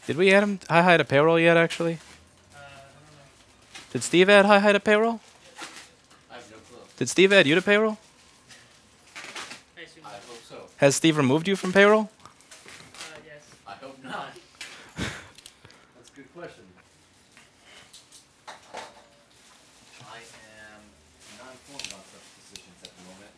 Did we add him high to payroll yet, actually? I don't know. Did Steve add high to payroll? I have no clue. Did Steve add you to payroll? I assume I hope so. Has Steve removed you from payroll? yes. I hope not. That's a good question. I am not informed about such decisions at the moment.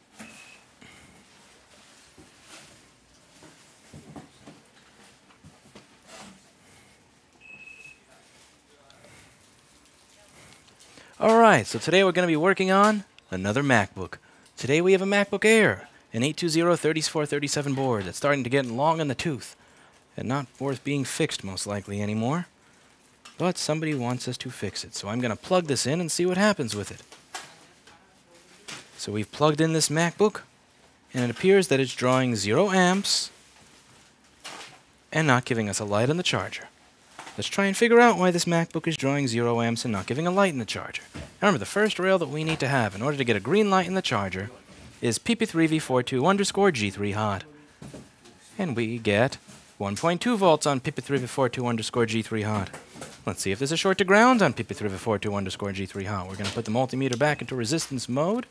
Alright, so today we're going to be working on another MacBook. Today we have a MacBook Air, an 820-3437 board that's starting to get long in the tooth and not worth being fixed most likely anymore. But somebody wants us to fix it, so I'm going to plug this in and see what happens with it. So we've plugged in this MacBook, and it appears that it's drawing 0 amps and not giving us a light on the charger. Let's try and figure out why this MacBook is drawing 0 amps and not giving a light in the charger. Now remember, the first rail that we need to have in order to get a green light in the charger is pp3v42_g3hot. And we get 1.2 volts on pp3v42_g3hot. Let's see if there's a short to ground on pp3v42_g3hot. We're going to put the multimeter back into resistance mode.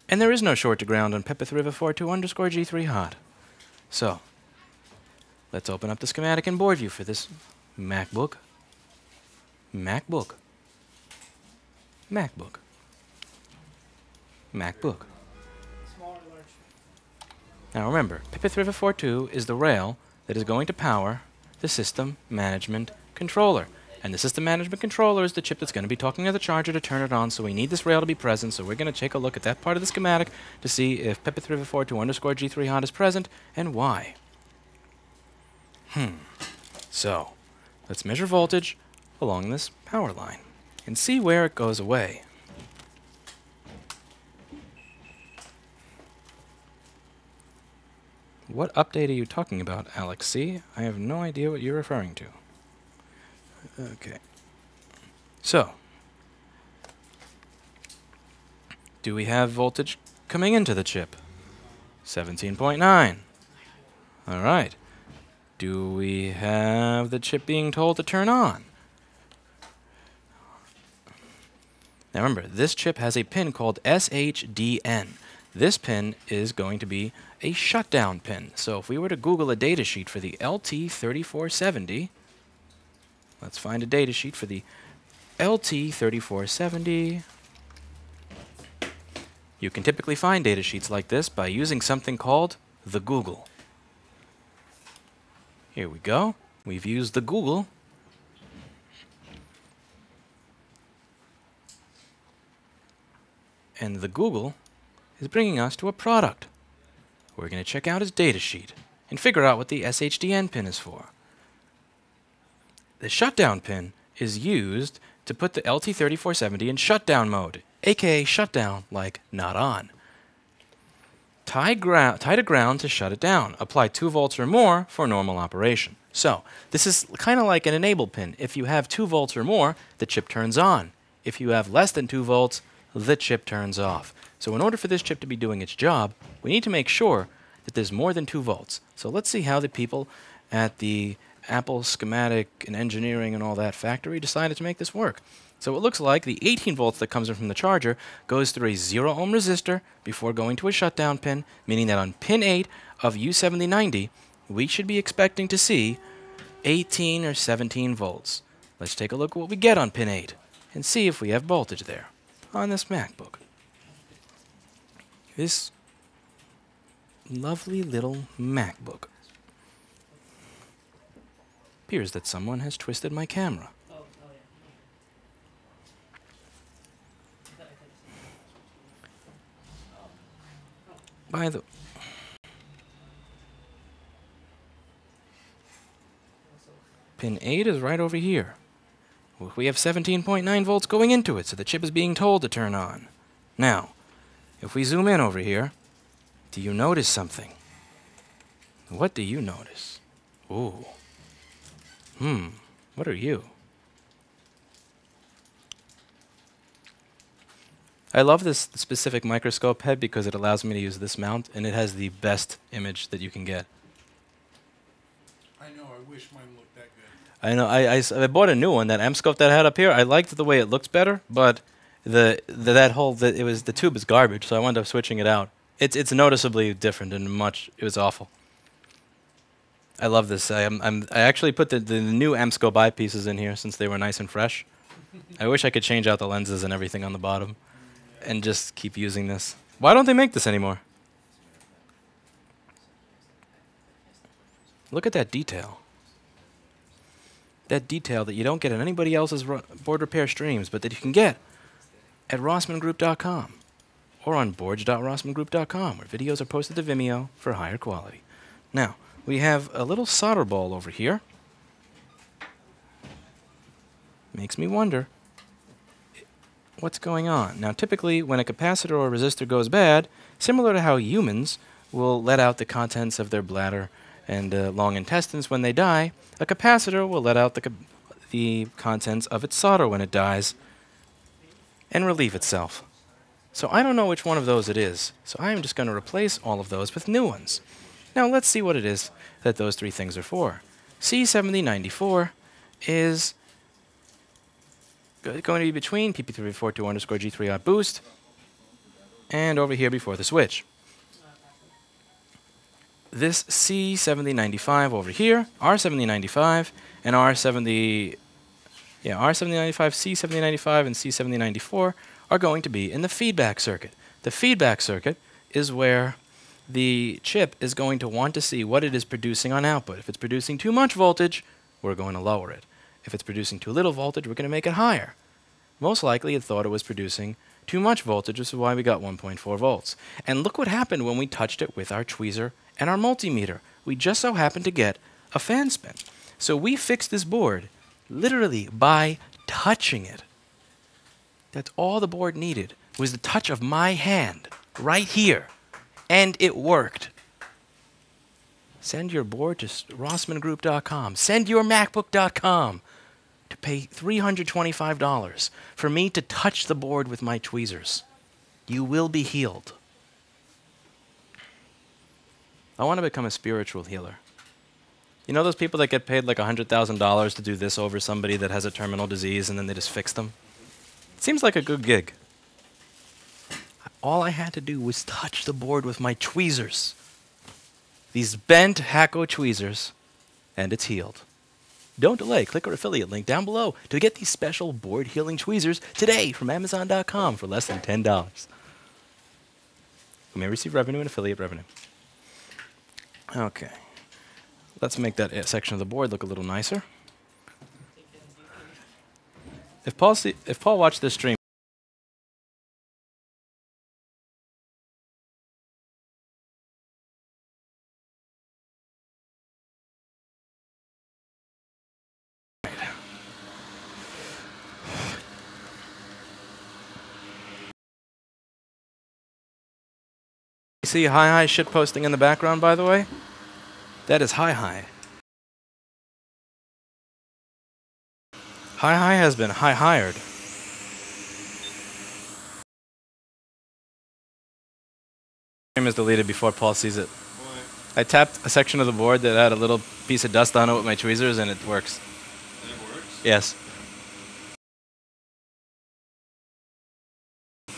And there is no short to ground on pp3v42_g3hot. So, let's open up the schematic and board view for this MacBook. MacBook. MacBook. MacBook. Small or large? Now remember, pp3v42 is the rail that is going to power the system management controller. And the system management controller is the chip that's going to be talking to the charger to turn it on, so we need this rail to be present, so we're going to take a look at that part of the schematic to see if pp3v42_g3hot is present and why. So, let's measure voltage along this power line and see where it goes away. What update are you talking about, Alex C? I have no idea what you're referring to. Okay. So, do we have voltage coming into the chip? 17.9. All right. Do we have the chip being told to turn on? Now remember, this chip has a pin called SHDN. This pin is going to be a shutdown pin. So if we were to Google a datasheet for the LT3470, let's find a datasheet for the LT3470. You can typically find datasheets like this by using something called the Google. Here we go. We've used the Google. And the Google is bringing us to a product. We're going to check out his datasheet and figure out what the SHDN pin is for. The shutdown pin is used to put the LT3470 in shutdown mode, aka shutdown like not on. Tie to ground to shut it down. Apply 2 volts or more for normal operation. So, this is kind of like an enable pin. If you have 2 volts or more, the chip turns on. If you have less than 2 volts, the chip turns off. So in order for this chip to be doing its job, we need to make sure that there's more than 2 volts. So let's see how the people at the Apple schematic and engineering and all that factory decided to make this work. So it looks like the 18 volts that comes in from the charger goes through a 0 ohm resistor before going to a shutdown pin, meaning that on pin 8 of U7090, we should be expecting to see 18 or 17 volts. Let's take a look at what we get on pin 8 and see if we have voltage there on this MacBook. This lovely little MacBook. Appears that someone has twisted my camera. By the pin 8 is right over here. We have 17.9 volts going into it, so the chip is being told to turn on. Now, if we zoom in over here, do you notice something? What do you notice? Ooh. What are you? I love this specific microscope head because it allows me to use this mount, and it has the best image that you can get. I know. I wish mine looked that good. I know. I bought a new one. That M scope that I had up here. I liked the way it looks better, but the tube is garbage. So I wound up switching it out. It's noticeably different and much. It was awful. I love this. I actually put the new M scope eyepieces in here since they were nice and fresh. I wish I could change out the lenses and everything on the bottom, and just keep using this. Why don't they make this anymore? Look at that detail. That detail that you don't get in anybody else's board repair streams, but that you can get at rossmangroup.com or on borge.rossmangroup.com, where videos are posted to Vimeo for higher quality. Now, we have a little solder ball over here. Makes me wonder what's going on. Now, typically, when a capacitor or resistor goes bad, similar to how humans will let out the contents of their bladder and long intestines when they die, a capacitor will let out the contents of its solder when it dies and relieve itself. So I don't know which one of those it is, so I'm just going to replace all of those with new ones. Now let's see what it is that those three things are for. C7094 is going to be between PP342_G3 boost and over here before the switch. This C7095 over here, R7095, and R7095, C7095, and C7094 are going to be in the feedback circuit. The feedback circuit is where the chip is going to want to see what it is producing on output. If it's producing too much voltage, we're going to lower it. If it's producing too little voltage, we're going to make it higher. Most likely it thought it was producing too much voltage, which is why we got 1.4 volts. And look what happened when we touched it with our tweezer and our multimeter. We just so happened to get a fan spin. So we fixed this board literally by touching it. That's all the board needed, was the touch of my hand right here. And it worked. Send your board to rossmangroup.com. Send your macbook.com to pay $325 for me to touch the board with my tweezers. You will be healed. I want to become a spiritual healer. You know those people that get paid like $100,000 to do this over somebody that has a terminal disease and then they just fix them? It seems like a good gig. All I had to do was touch the board with my tweezers. These bent HAKKO tweezers, and it's healed. Don't delay. Click our affiliate link down below to get these special board healing tweezers today from Amazon.com for less than $10. We may receive revenue and affiliate revenue. Okay. Let's make that section of the board look a little nicer. If Paul watched this stream, see hi shit posting in the background, by the way? That is hi. Hi has been hired. Stream is deleted before Paul sees it. What? I tapped a section of the board that had a little piece of dust on it with my tweezers, and it works. And it works? Yes.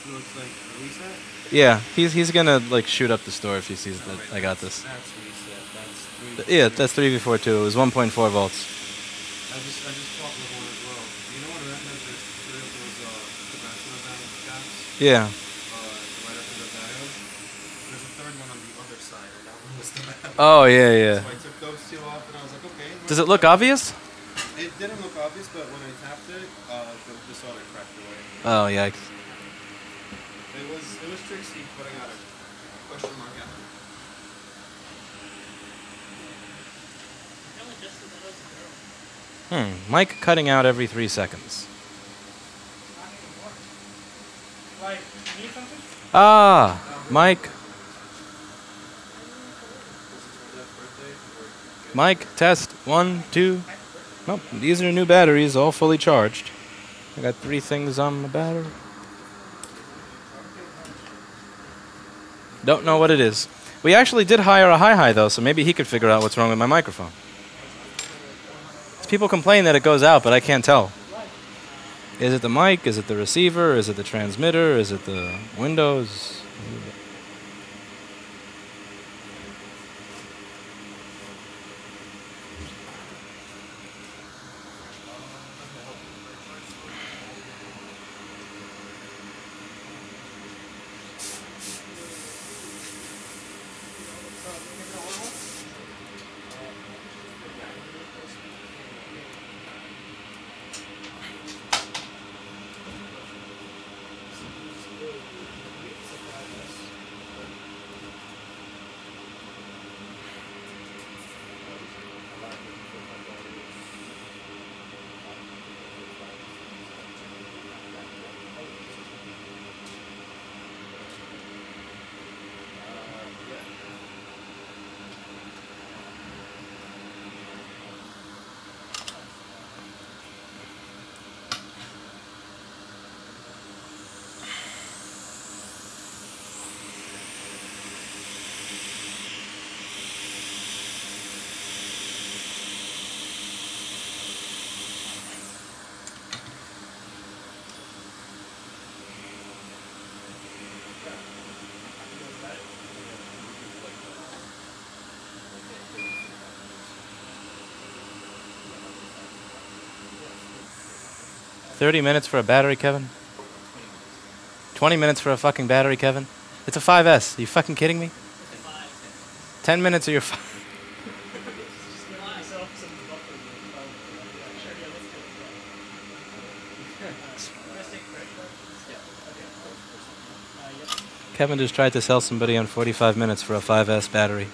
Looks like a reset? Yeah, he's gonna like shoot up the store if he sees that I got this. That's reset. That's 3. Yeah, that's 3v4 too. It was 1.4 volts. I just fought with one as well. You know what that meant? There's 3 of those capacitor bank caps. Yeah. Right after the diode. There's a third one on the other side, and that one was the bad. Oh yeah. So I took those 2 off, and I was like, okay. Does it look obvious? It didn't look obvious, but when I tapped it, the solder cracked away. Oh yikes. It was tricksy, but I got it. Question mark out. Mic cutting out every 3 seconds. Like, you need something? Ah, Mike. Mic, test. 1, 2. Nope, these are new batteries, all fully charged. I got 3 things on my battery. Don't know what it is. We actually did hire a hi though, so maybe he could figure out what's wrong with my microphone. People complain that it goes out, but I can't tell. Is it the mic? Is it the receiver? Is it the transmitter? Is it the Windows? $30 minutes for a battery, Kevin? 20 minutes for a fucking battery, Kevin? It's a 5S. Are you fucking kidding me? 10 minutes of your... Kevin just tried to sell somebody on 45 minutes for a 5S battery.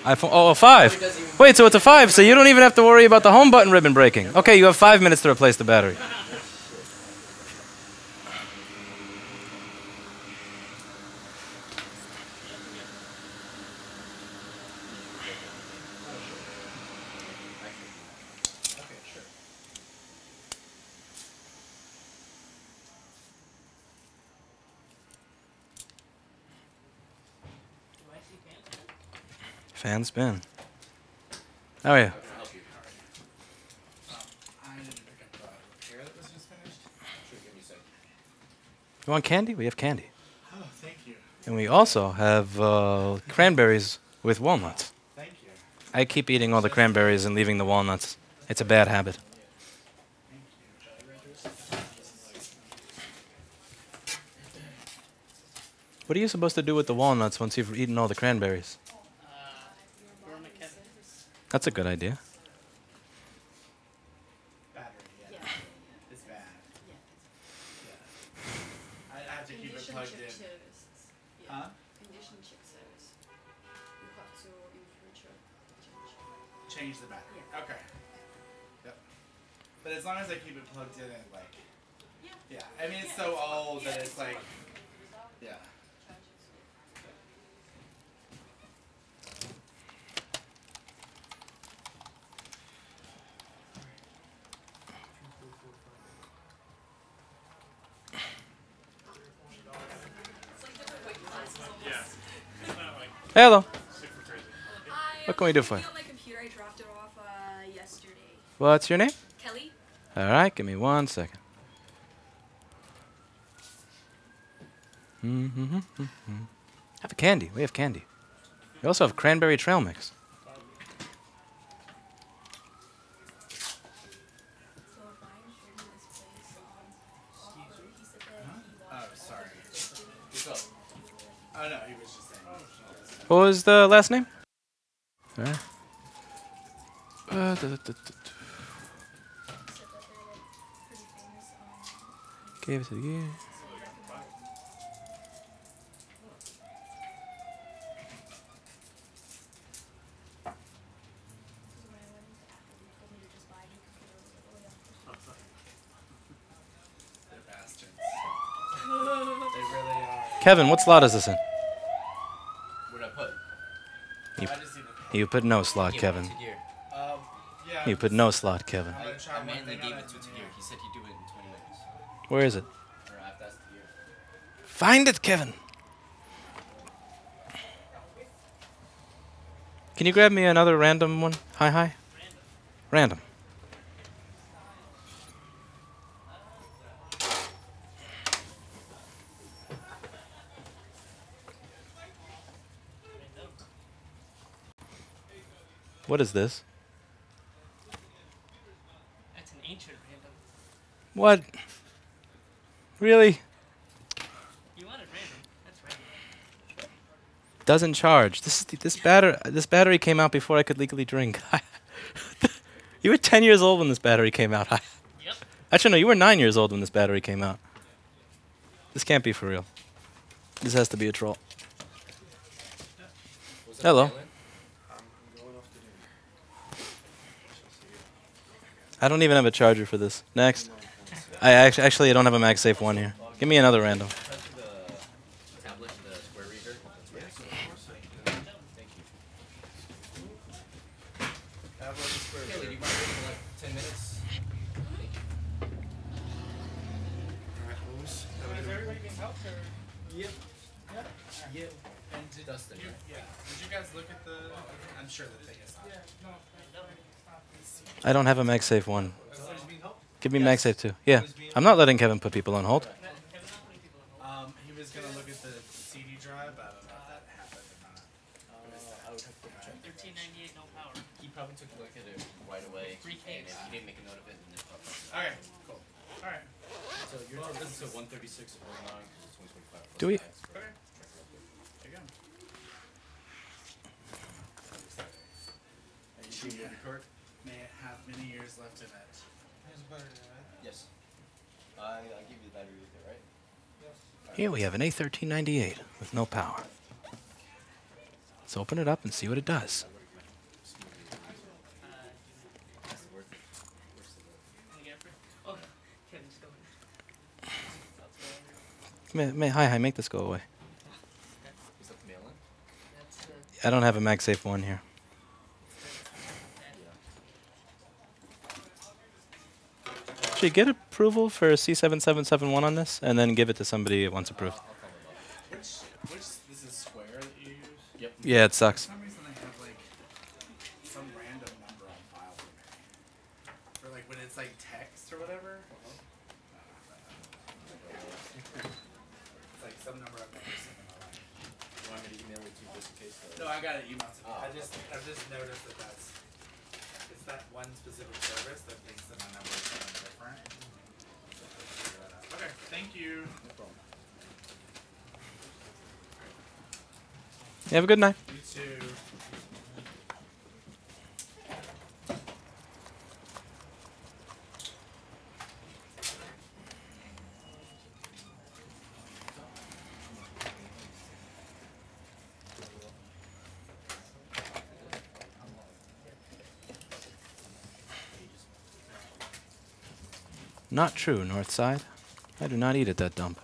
iPhone, oh, a 5. Wait, so it's a 5, so you don't even have to worry about the home button ribbon breaking. Okay, you have 5 minutes to replace the battery. Fan spin. How are you? You want candy? We have candy. Oh, thank you. And we also have cranberries with walnuts. Thank you. I keep eating all the cranberries and leaving the walnuts. It's a bad habit. What are you supposed to do with the walnuts once you've eaten all the cranberries? That's a good idea. Battery, yeah. It's bad. Yeah. I have to keep it plugged in. Huh? Change the battery. Okay. Yep. But as long as I keep it plugged in and like, yeah. I mean, it's so old that it's like, yeah. Hello. Hi, What can we do for you? On my computer, I dropped it off yesterday. What's your name? Kelly? All right, give me 1 second. Have a candy. We have candy. We also have cranberry trail mix. Oh, sorry. Oh, no, he was just saying. What was the last name? All right. Gave it to you. They're bastards. They really are. Kevin, what slot is this in? What did I put? You, I just need to. you put no slot, Kevin. Yeah. You put no slot, Kevin. I'm gonna try I one mainly thing gave on it to Tagir. He said he'd do it in 20 minutes. Where is it? Or after that's Tagir. Find it, Kevin. Can you grab me another random one? Hi. Random. What is this? That's an ancient random. What? Really? You wanted random. That's random. Doesn't charge. This battery came out before I could legally drink. You were 10 years old when this battery came out. Yep. Actually, no, you were 9 years old when this battery came out. This can't be for real. This has to be a troll. Hello. I don't even have a charger for this. Next. I actually don't have a MagSafe 1 here. Give me another random. The tablet, the square reader. Thank you. Haley, do you mind waiting for like 10 minutes? Thank you. Alright, So is everybody being helped or? Yep. Yep. Yep. And did, Dustin, you, right? yeah. Did you guys look at the? I'm sure the thing is on. Yeah. No. I don't have a MagSafe 1. Give me MagSafe 2. Yeah. I'm not letting Kevin put people on hold. He was gonna look at the CD drive, but I don't know if that happened or not. I would have to check. 1398, no power. He probably took a look at it right away. 3K. And if he didn't make a note of it, then it's probably. Okay, cool. Alright. So you're taking this to 136.09 because it's 125. Do we? Okay. There you go. And you shoot your card? May it have many years left in it. Yes. I give you the battery with it, right? Here we have an A1398 with no power. Let's open it up and see what it does. Oh, Kevin's going. Hi, make this go away. Is that the mail-in? That's I don't have a MagSafe 1 here. Actually, get approval for C7771 on this, and then give it to somebody once approved. Which this is Square that you use? Yep. Yeah, it sucks. For some reason they have like some random number on file for me. For like when it's like text or whatever. It's like some number I've never seen in my life. You want me to email it to you just in case? No, I got it emailed to me. Oh. I've just noticed that it's that one specific service that thinks that my number is something different. Okay, thank you. No problem. You have a good night. You too. Not true, Northside. I do not eat at that dump.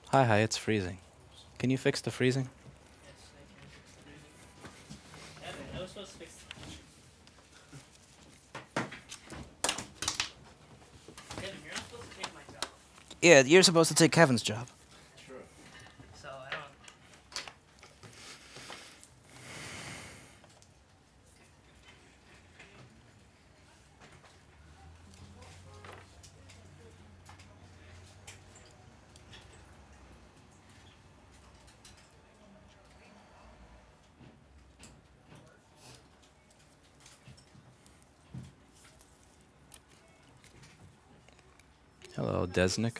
Hi, it's freezing. Can you fix the freezing? Kevin, I was supposed to fix. Kevin, you're not supposed to take my job. Yeah, you're supposed to take Kevin's job. Sure. So I don't. Hello, Desnick.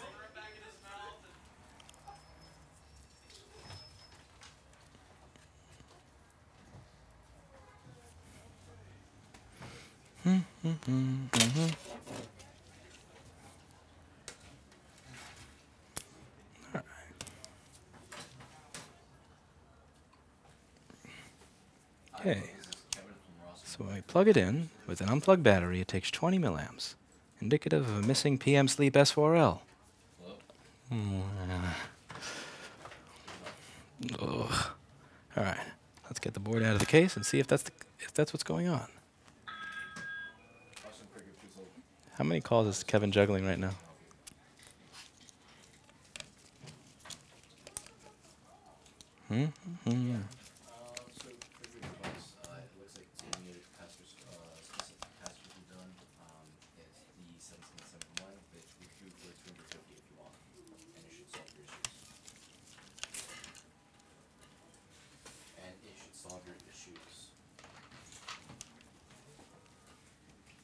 Okay. So when we plug it in with an unplugged battery, it takes 20 milliamps, indicative of a missing PM Sleep S4L. Ugh. All right, let's get the board out of the case and see if that's what's going on. How many calls is Kevin juggling right now? Hmm? Hmm. So for your device, it looks like it's emulated capacitor specific capacitor to be done. It's the 1771, but we do for 250 if you want, and it should solve your issues.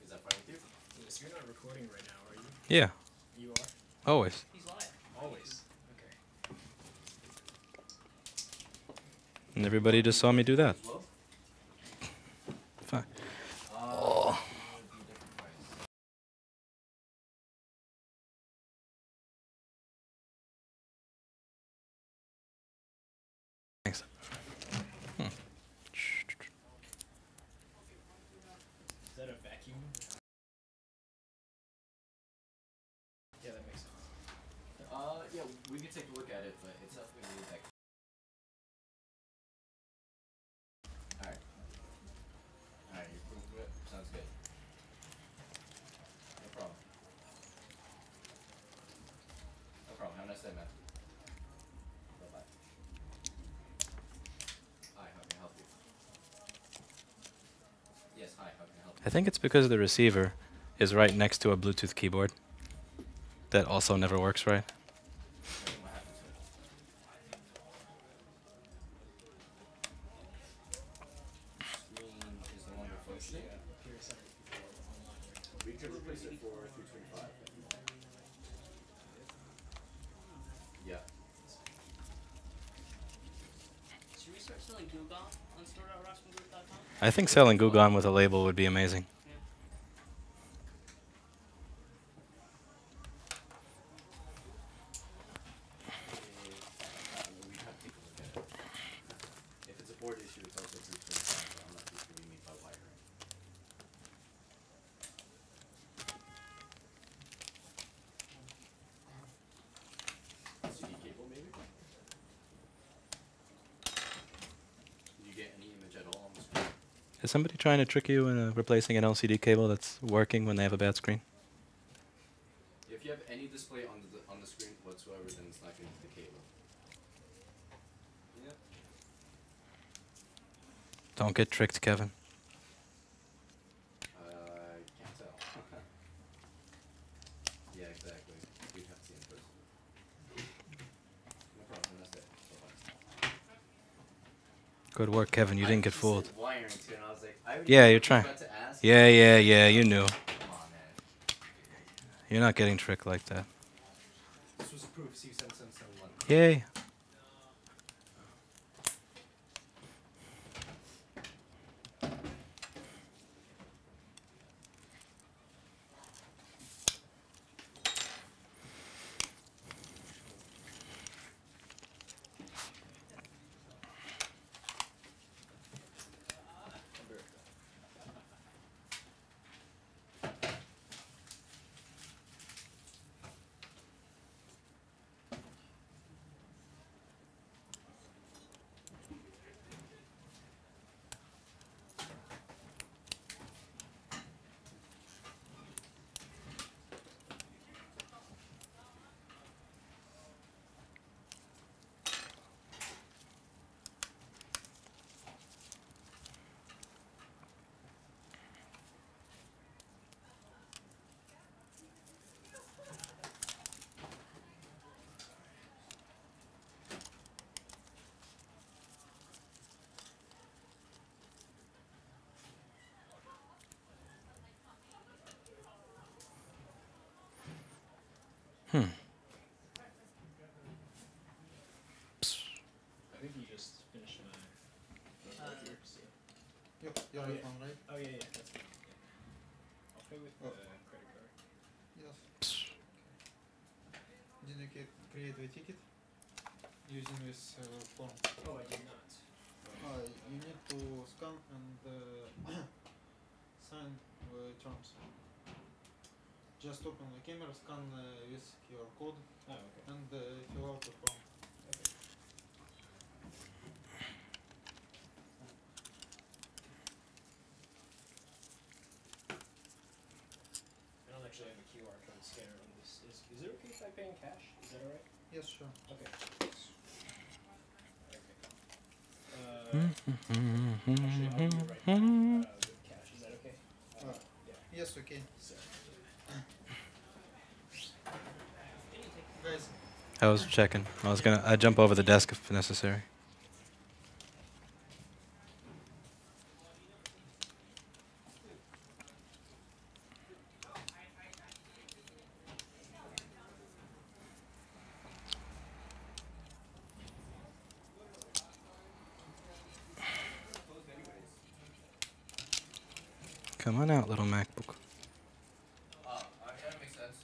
Is that fine with you? Yes, you're not recording right now, are you? Yeah, You are? always. He's live. Always. Okay. And everybody just saw me do that. As well? Fine. Oh. Different price. Thanks. Is that a vacuum? Yeah, that makes sense. Yeah, we can take a look at it, but it's not going to be that. Alright. Alright, you're cool with it? Sounds good. No problem. No problem. Have a nice day, man. Bye-bye. Hi, how can I help you? Yes, hi, how can I help you? I think it's because the receiver is right next to a Bluetooth keyboard that also never works right. What happened to it? Screen is no longer functioning? Here, sorry. Online right now. We could replace it for 325 if you want. Yeah. Should we start selling Google on store.rocksmithgroup.com? I think selling Gugan with a label would be amazing. Yeah. We have to take a look at it. If it's a board issue, it's also 325, but I'm not too sure we mean by wiring. CD cable, maybe? Did you get any image at all on the screen? Is somebody trying to trick you into replacing an LCD cable that's working when they have a bad screen? If you have any display on the screen whatsoever, then it's not going to be the cable. Yeah. Don't get tricked, Kevin. Can't tell. Yeah, exactly. You'd have to see in person. No problem. That's it. Bye-bye. Good work, Kevin. You didn't get She said fooled. wiring too, and I was like, I already Yeah, knew you're what you trying. were about to ask. Yeah, you knew. Come on, man. You're not getting tricked like that. This was proof. C7771. Yay. I think you just finished my. Yep, you're right one, right? Oh, yeah, that's good. Yeah. I'll pay with credit card. Yes. Did you create a ticket using this form? Oh, I did not. You need to scan and sign terms. Just open the camera, scan with QR code, Oh, okay. and fill out the form. Okay. I don't actually have a QR code scanner on this. Is it okay if I pay in cash? Is that alright? Yes, sure. Okay. Okay. Actually, I'll be right back with cash. Is that okay? Yes, we can. Guys, I was checking. I'd jump over the desk if necessary. Come on out, little MacBook. That makes sense.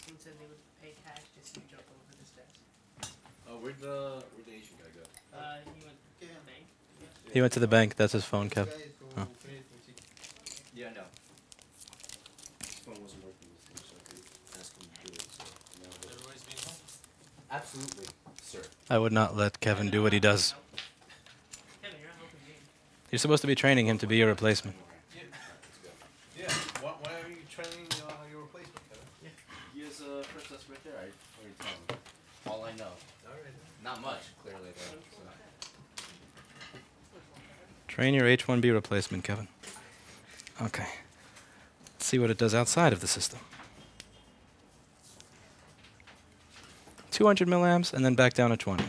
Someone said they would pay cash just to jump over this desk. Where'd the Asian guy go? He went to the bank. He went to the bank. That's his phone, Kev. guys go Oh. credit boutique. Yeah, no. His phone wasn't working with him, so I could ask him to do it. So now Everybody's being home. absolutely, sir. I would not let Kevin do what he does. Kevin, you're not helping me. You're supposed to be training him to be your replacement. Yeah. Why are you training your replacement, Kevin? He has a first lesson right there. I already told him. All I know. Alright. Not much, clearly, though. So. Train your H1B replacement, Kevin. Okay. Let's see what it does outside of the system. 200 milliamps and then back down to 20.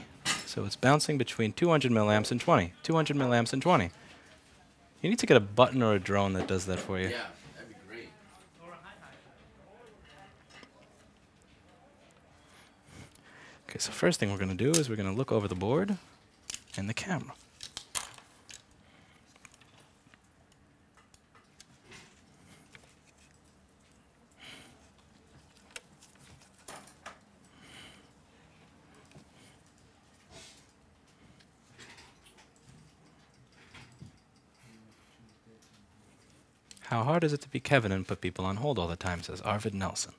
So it's bouncing between 200 milliamps and 20. 200 milliamps and 20. You need to get a button or a drone that does that for you. Yeah, that'd be great. Or a high. Okay, so first thing we're going to do is we're going to look over the board and the camera. How hard is it to be Kevin and put people on hold all the time, says Arvid Nelson.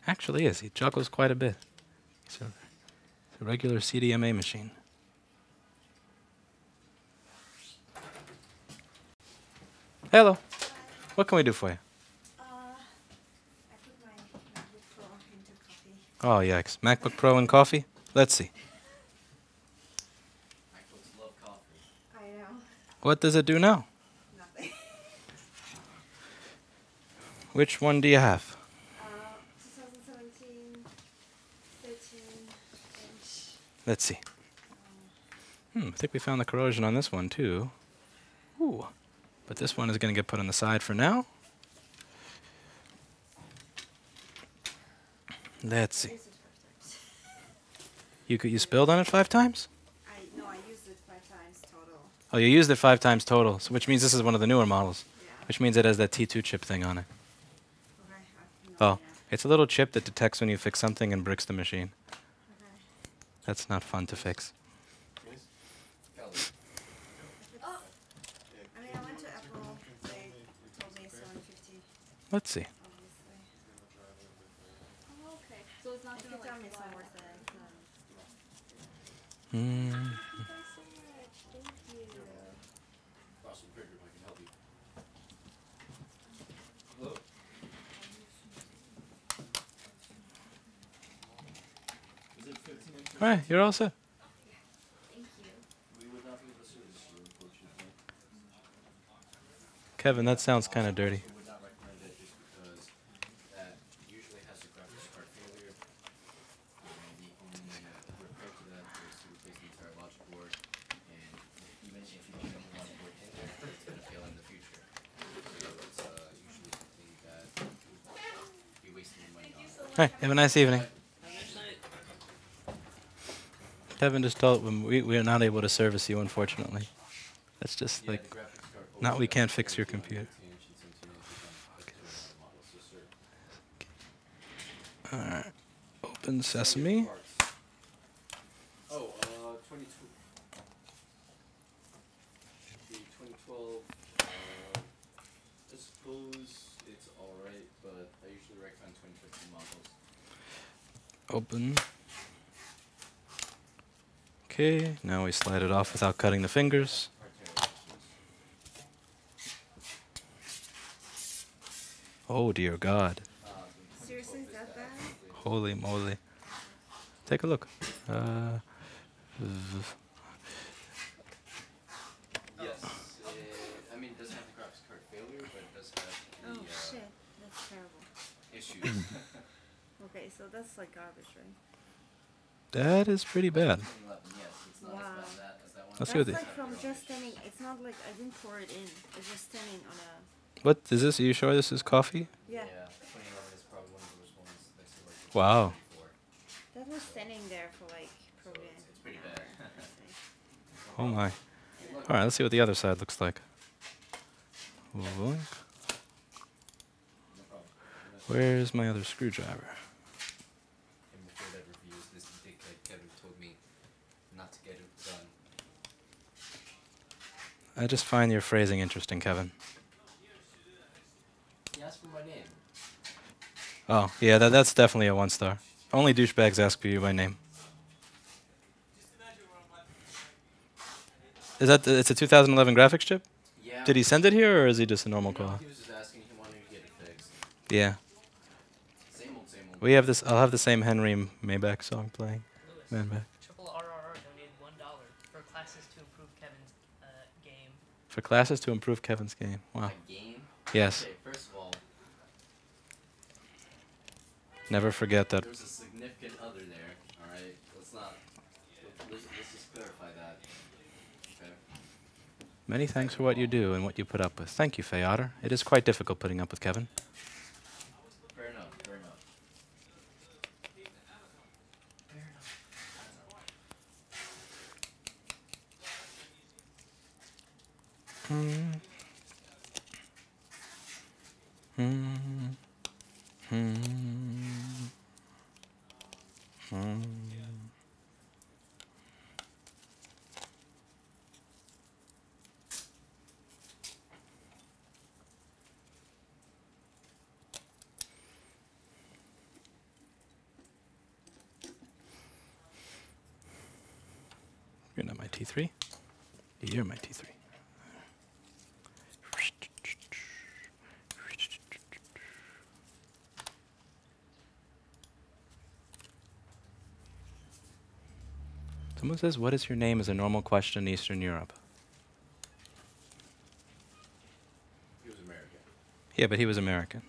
Actually is. He juggles quite a bit. He's a regular CDMA machine. Hello. What can we do for you? I put my MacBook Pro into coffee. Oh, yikes. MacBook Pro and coffee? Let's see. MacBooks love coffee. I know. What does it do now? Nothing. Which one do you have? 2017, 13-inch. Let's see. I think we found the corrosion on this one, too. Ooh. But this one is going to get put on the side for now. Let's see. I used it 5 times. You spilled on it 5 times? I used it 5 times total. Oh, you used it 5 times total, so which means this is one of the newer models, Yeah. which means it has that T2 chip thing on it. Okay. I have no Oh, idea. it's a little chip that detects when you fix something and bricks the machine. Okay. That's not fun to fix. Oh. I mean, I went to Apple. They told me 750. Let's see. Obviously. Oh, okay. So it's not If gonna you tell like me it's fly. not worth it. Mm. Thank you so much. Thank you. Awesome, very good. I can help you. Is it 15 inches? All right, you're all set. Thank you. We would not be able to service you, unfortunately. Kevin, that sounds kind of dirty. I would not recommend it just because that usually has a graphics card failure. And the only repair to that is to replace the entire logic board. And even if you leave any logic board in there, it's going to fail in the future. So it's usually something that would be wasting your money on. All right, have a nice evening. Have a nice night. Kevin just told we are not able to service you, unfortunately. That's just Yeah, like, the graphics card now holds we up can't to fix your 17 computer. inches and 17 inches on models. Yes, sir. all right. Open sesame. Oh, 22. The 2012, I suppose it's alright, but I usually recommend 2015 models. Open. Okay, now we slide it off without cutting the fingers. Oh dear God. Seriously, is that bad? Holy moly. Take a look. Yes. I mean, it doesn't have the graphics card failure, but it does have the Oh shit, that's terrible. issues. Okay, so that's like garbage, right? That is pretty bad. 2011, yes, it's not Wow. as bad as that one. Let's see what That's they- like from just standing. It's not like I didn't pour it in. It's just standing on a. What is this? Are you sure this is coffee? Yeah. 2011 is probably one of the worst ones next to like the Wow. 24. That was standing there for like probably. It's pretty an bad. hour, I'd say. Oh my. All right, let's see what the other side looks like. Voink. No problem. Where's my other screwdriver? And before that review, this dickhead Kevin told me not to get it done. I just find your phrasing interesting, Kevin. He asked for my name. Oh, yeah, that's definitely a 1-star. Only douchebags ask for you by name. Is that it's a 2011 graphics chip? Yeah. Did he send it here, or is he just a normal No, caller? he was just asking if he wanted to get it fixed. Yeah. Same old, same old. We have this. I'll have the same Henry Maybach song playing. Lewis, Maybach. Triple RRR donated $1 for classes to improve Kevin's game. For classes to improve Kevin's game. Wow. My game? Yes. Okay, first of all, Never forget that. there's a significant other there, alright? Let's just clarify that. Okay? Many thanks for what you do and what you put up with. Thank you, Faye Otter. It is quite difficult putting up with Kevin. Fair enough, fair enough. Fair enough. You're not my T3. You're my T3. Someone says, "What is your name?" is a normal question in Eastern Europe. He was American. Yeah, but he was American.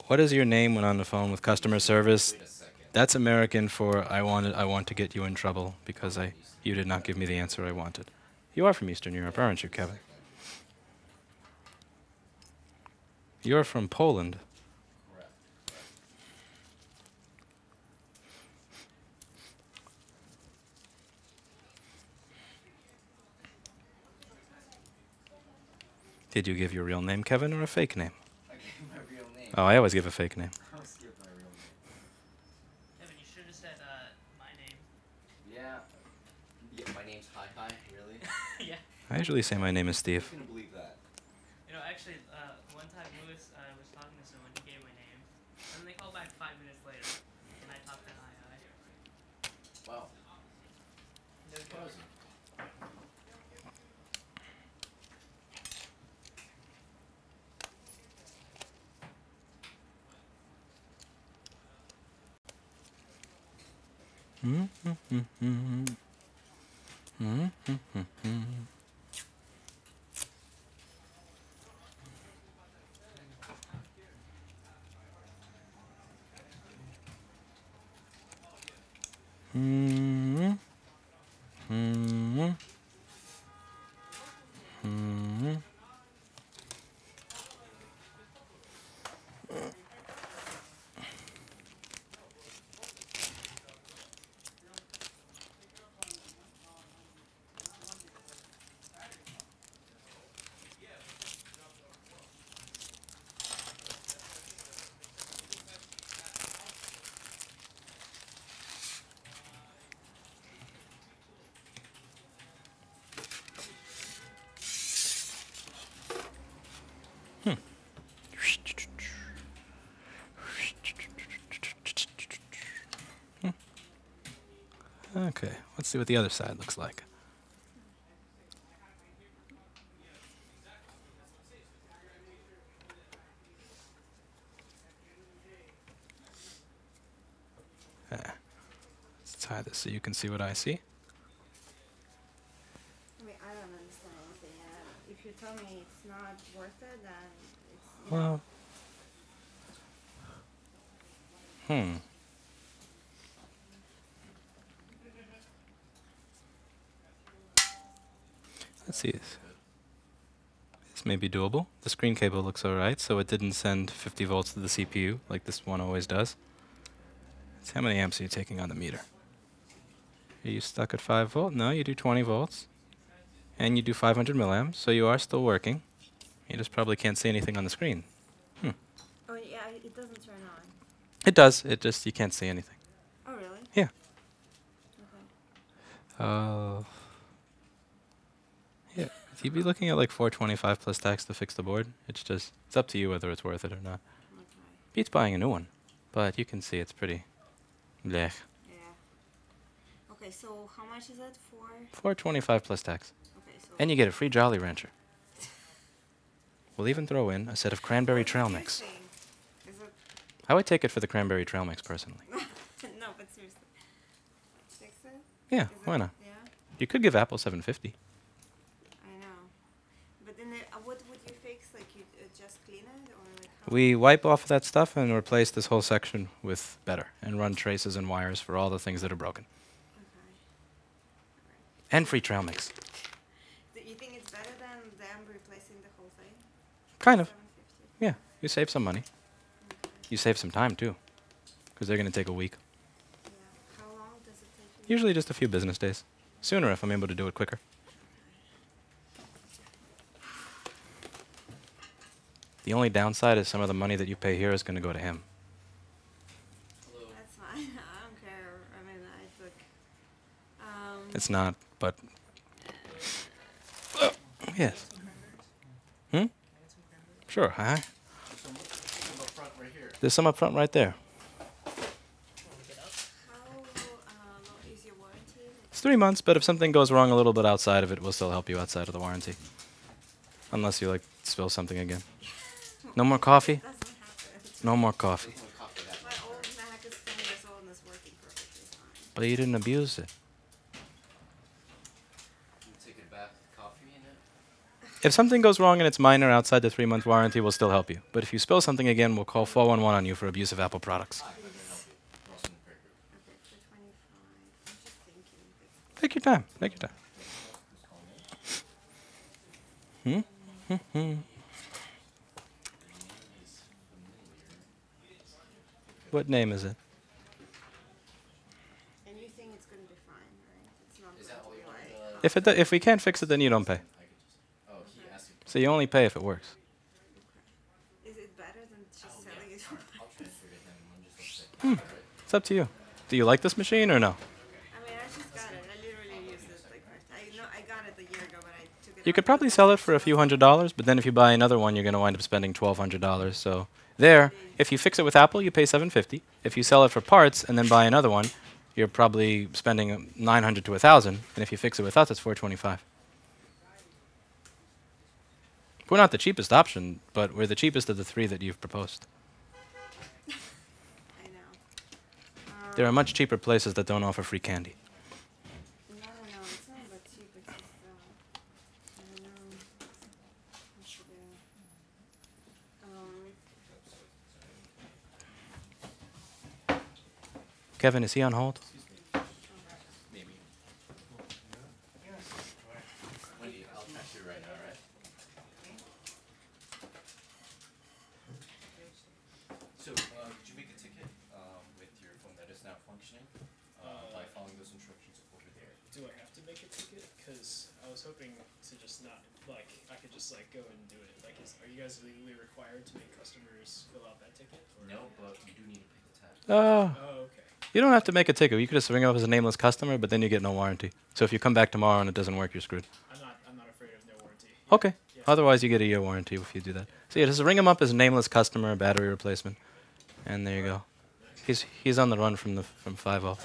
What is your name when on the phone with customer service? Wait a second. That's American for I want to get you in trouble because you did not give me the answer I wanted. You are from Eastern Europe, aren't you, Kevin? You're from Poland. Correct. Did you give your real name, Kevin, or a fake name? I gave my real name. Oh, I always give a fake name. I was give my real name. Kevin, you should have said my name. Yeah. Yeah, my name's Hi, really? Yeah. I usually say my name is Who's Steve. gonna believe that? You know, actually, one time Lewis was talking to someone, he gave my name, and then they called back 5 minutes later, and I talked to Hi. Wow. No joke. Surprising. Okay, let's see what the other side looks like. magnify this so you can see what I see. I mean, I don't understand anything. If you tell me it's not worth it, then it's. Well, let's see. This may be doable. The screen cable looks alright, so it didn't send 50 volts to the CPU like this one always does. Let's see how many amps are you taking on the meter. Are you stuck at 5 volt? No, you do 20 volts. And you do 500 milliamps, so you are still working. You just probably can't see anything on the screen. Oh yeah, it doesn't turn on. It does, it just, you can't see anything. Oh really? Yeah. Okay. Yeah, you'd be looking at like 425 plus tax to fix the board. It's just, it's up to you whether it's worth it or not. Okay. Beats buying a new one, but you can see it's pretty blech. Yeah. Okay, so how much is it for? 425 plus tax. Okay, so. And you get a free Jolly Rancher. We'll even throw in a set of cranberry trail mix. Is it? I would take it for the cranberry trail mix personally. No, but seriously. Fix it? Yeah, Is why it- not? Yeah, You could give Apple 750. I know. But then, what would you fix? Like you just clean it, or like how? We wipe off that stuff and replace this whole section with better and run traces and wires for all the things that are broken. Okay. And free trail mix. Do you think it's better than them replacing the whole thing? Kind of. 750? Yeah, you save some money. Okay. You save some time too, because they're going to take a week. Yeah. How long does it take you? Usually just a few business days. Sooner if I'm able to do it quicker. The only downside is some of the money that you pay here is going to go to him. That's fine. I don't care. I mean, I took. It's not, but... yes. Sure, huh? Some up front right here. There's some up front right there. How long is your warranty? It's 3 months, but if something goes wrong a little bit outside of it, we'll still help you outside of the warranty. Unless you, like, spill something again. No more coffee? Doesn't happen. No more coffee. My old Mac is 10 years old and it's working perfectly fine. But you didn't abuse it. You take it back, coffee in it. If something goes wrong and it's minor outside the 3-month warranty, we'll still help you. But if you spill something again, we'll call 411 on you for abuse of Apple products. I can help you. We're also in the break room. Okay, for 25. I'm just thinking. Take your time. Take your time. Who's calling in? What name is it? And you think it's going to be fine, right? It's not Is going that all to you be want? like. If we can't fix it, then you don't pay. I could just. Oh, he asked you. So you only pay if it works. Is it better than just Oh, selling yeah. it for I'll transfer to him. I'm just upset. Alright. It's up to you. Do you like this machine or no? I mean, I just got it. I literally used it like first. I know I got it a year ago, but I took it. You out could for probably the sell it test for a few drive. $100s, but then if you buy another one, you're going to wind up spending $1,200. So there, if you fix it with Apple, you pay $750. If you sell it for parts and then buy another one, you're probably spending $900 to $1,000. And if you fix it with us, it's $425. We're not the cheapest option, but we're the cheapest of the 3 that you've proposed. I know. There are much cheaper places that don't offer free candy. No, it's not that cheap. It's just, I don't know. What should I do? Kevin, is he on hold? Maybe. Wendy, I'll catch you right now, right? So, did you make a ticket with your phone that is now functioning by following those instructions over there? Do I have to make a ticket? Because I was hoping to just not, like, I could just, like, go and do it. Like, are you guys legally required to make customers fill out that ticket? Or No, but you do need to pay the tab. Oh, okay. You don't have to make a ticket. You could just ring up as a nameless customer, but then you get no warranty. So if you come back tomorrow and it doesn't work, you're screwed. I'm not afraid of no warranty. Yeah. Okay. Yeah. Otherwise, you get a year warranty if you do that. So yeah, just ring him up as a nameless customer, battery replacement, and there you go. He's on the run from 5-0. I am, totally,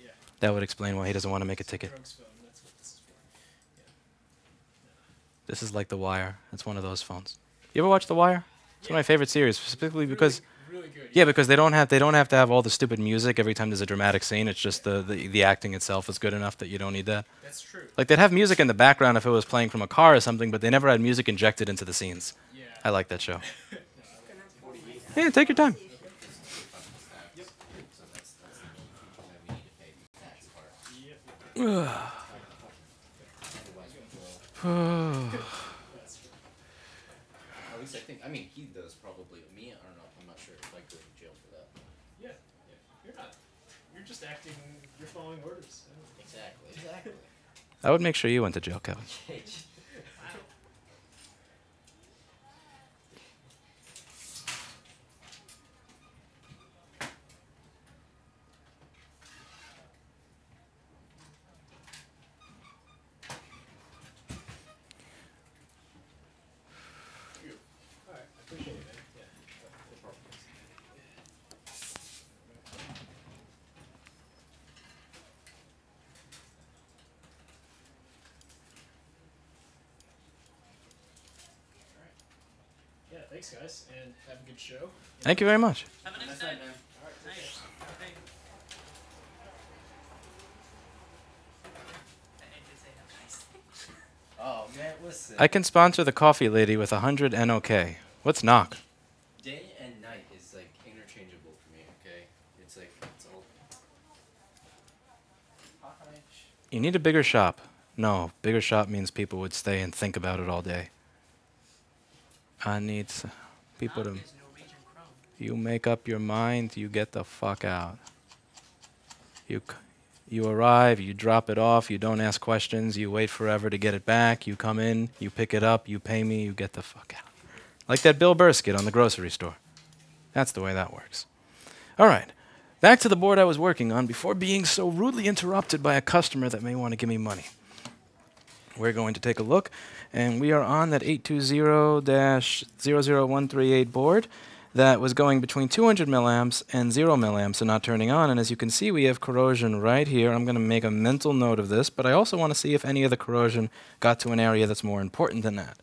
yeah. That would explain why he doesn't want to make a ticket. Drugs phone, that's what this is for. Yeah. This is like The Wire. It's one of those phones. You ever watch The Wire? It's one of my favorite series, specifically because Really really good. Yeah, because they don't have to have all the stupid music every time there's a dramatic scene. It's just the acting itself is good enough that you don't need that. That's true. Like they'd have music in the background if it was playing from a car or something, but they never had music injected into the scenes. Yeah. I like that show. Yeah, take your time. Yep. So that's the main feature that we need to pay the tax part. Yep. Otherwise, we will. That's true. At least I think. I mean, he does probably. Me, I don't know. I'm not sure if I go to jail for that. Yeah. You're not. You're just acting. You're following orders. Exactly. I would make sure you went to jail, Kevin. Alright, I appreciate it, man. Yeah. No problem. Yeah, thanks guys, and have a good show. Thank you very much. Have a nice Nice day. night, man. Nice. Hey. I did say have a nice day. Oh man, listen. I can sponsor the coffee lady with 100 NOK. What's knock? Day and night is like interchangeable for me. Okay, it's like it's all. You need a bigger shop. No, bigger shop means people would stay and think about it all day. I need people to... There's Norwegian Chrome. You make up your mind, you get the fuck out. You arrive, you drop it off, you don't ask questions, you wait forever to get it back, you come in, you pick it up, you pay me, you get the fuck out. Like that Bill Burr skit on the grocery store. That's the way that works. All right, back to the board I was working on before being so rudely interrupted by a customer that may want to give me money. We're going to take a look, and we are on that 820-00138 board that was going between 200 milliamps and 0 milliamps and not turning on. And as you can see, we have corrosion right here. I'm going to make a mental note of this, but I also want to see if any of the corrosion got to an area that's more important than that.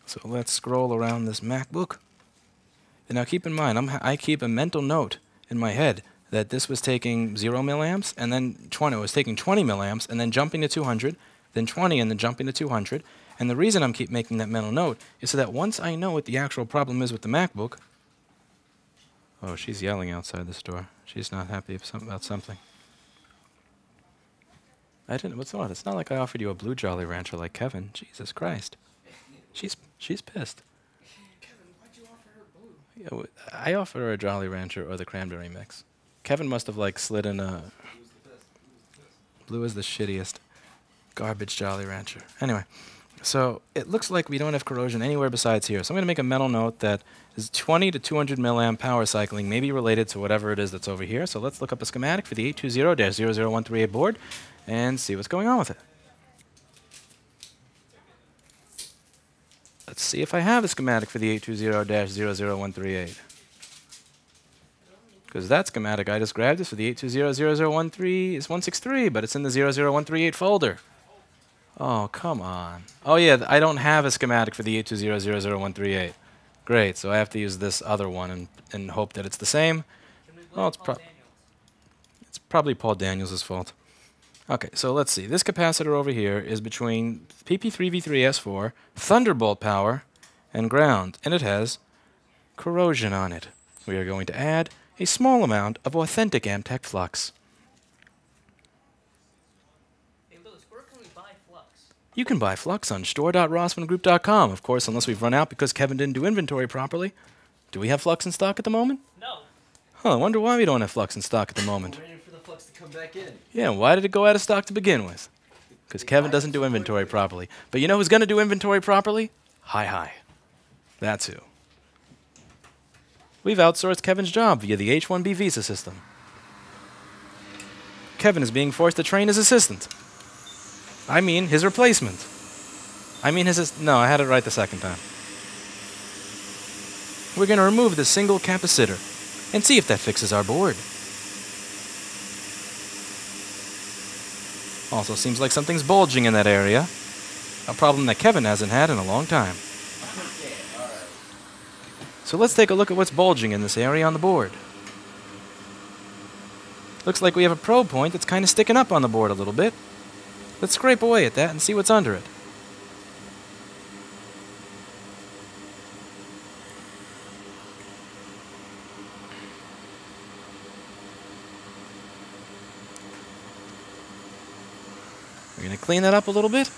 So let's scroll around this MacBook. And now keep in mind, I keep a mental note in my head that this was taking 0 milliamps, and then 20. It was taking 20 milliamps, and then jumping to 200, then 20, and then jumping to 200. And the reason I'm keep making that mental note is so that once I know what the actual problem is with the MacBook... Oh, she's yelling outside the store. She's not happy about something. I didn't... What's wrong? It's not like I offered you a Blue Jolly Rancher like Kevin. Jesus Christ. She's pissed. Kevin, why'd you offer her blue? Yeah, I offered her a Jolly Rancher or the cranberry mix. Kevin must have like slid in a... Blue is the shittiest. Garbage Jolly Rancher. Anyway, so it looks like we don't have corrosion anywhere besides here. So I'm going to make a mental note that is 20 to 200 milliamp power cycling may be related to whatever it is that's over here. So let's look up a schematic for the 820-00138 board and see what's going on with it. Let's see if I have a schematic for the 820-00138. Because that schematic I just grabbed is for the 820-0013 but it's in the 00138 folder. Oh, come on. Oh, yeah, I don't have a schematic for the 820-00138. Great, so I have to use this other one and hope that it's the same. Can we Well, blame Paul Daniels? It's probably Paul Daniels' fault. Okay, so let's see. This capacitor over here is between PP3V3S4, Thunderbolt power, and ground, and it has corrosion on it. We are going to add a small amount of authentic Amtech flux. Hey, Lewis, where can we buy flux? You can buy flux on store.rossmangroup.com, of course, unless we've run out because Kevin didn't do inventory properly. Do we have flux in stock at the moment? No. Huh, I wonder why we don't have flux in stock at the moment. We're waiting for the flux to come back in. Yeah, why did it go out of stock to begin with? Because Kevin doesn't do inventory properly. But you know who's going to do inventory properly? Hi. That's who. We've outsourced Kevin's job via the H-1B visa system. Kevin is being forced to train his assistant. I mean, his replacement. No, I had it right the second time. We're going to remove the single capacitor and see if that fixes our board. Also seems like something's bulging in that area. A problem that Kevin hasn't had in a long time. So let's take a look at what's bulging in this area on the board. Looks like we have a probe point that's kind of sticking up on the board a little bit. Let's scrape away at that and see what's under it. We're going to clean that up a little bit.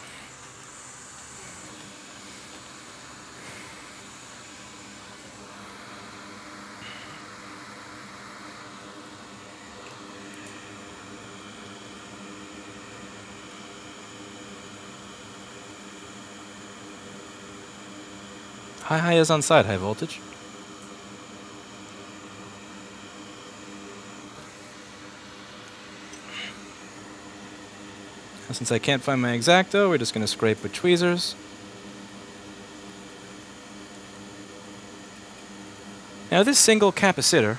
High is on side high voltage. Now, since I can't find my X-Acto, we're just going to scrape with tweezers. Now this single capacitor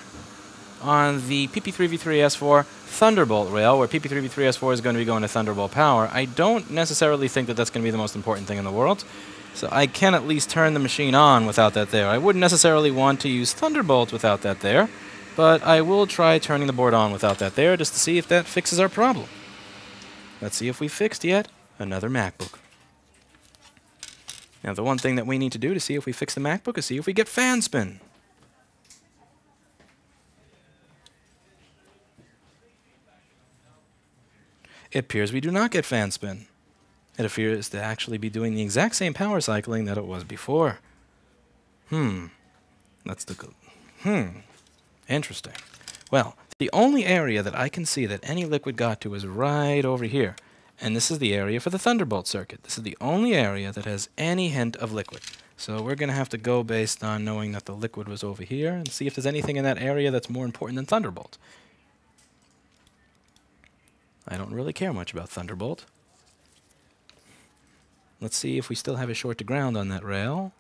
on the PP3V3S4 Thunderbolt rail, where PP3V3S4 is going to be going to Thunderbolt power, I don't necessarily think that that's going to be the most important thing in the world. So I can at least turn the machine on without that there. I wouldn't necessarily want to use Thunderbolt without that there, but I will try turning the board on without that there just to see if that fixes our problem. Let's see if we fixed yet another MacBook. Now the one thing that we need to do to see if we fix the MacBook is see if we get fan spin. It appears we do not get fan spin. It appears to actually be doing the exact same power cycling that it was before. That's the good. Interesting. Well, the only area that I can see that any liquid got to is right over here. And this is the area for the Thunderbolt circuit. This is the only area that has any hint of liquid. So we're going to have to go based on knowing that the liquid was over here and see if there's anything in that area that's more important than Thunderbolt. I don't really care much about Thunderbolt. Let's see if we still have a short to ground on that rail.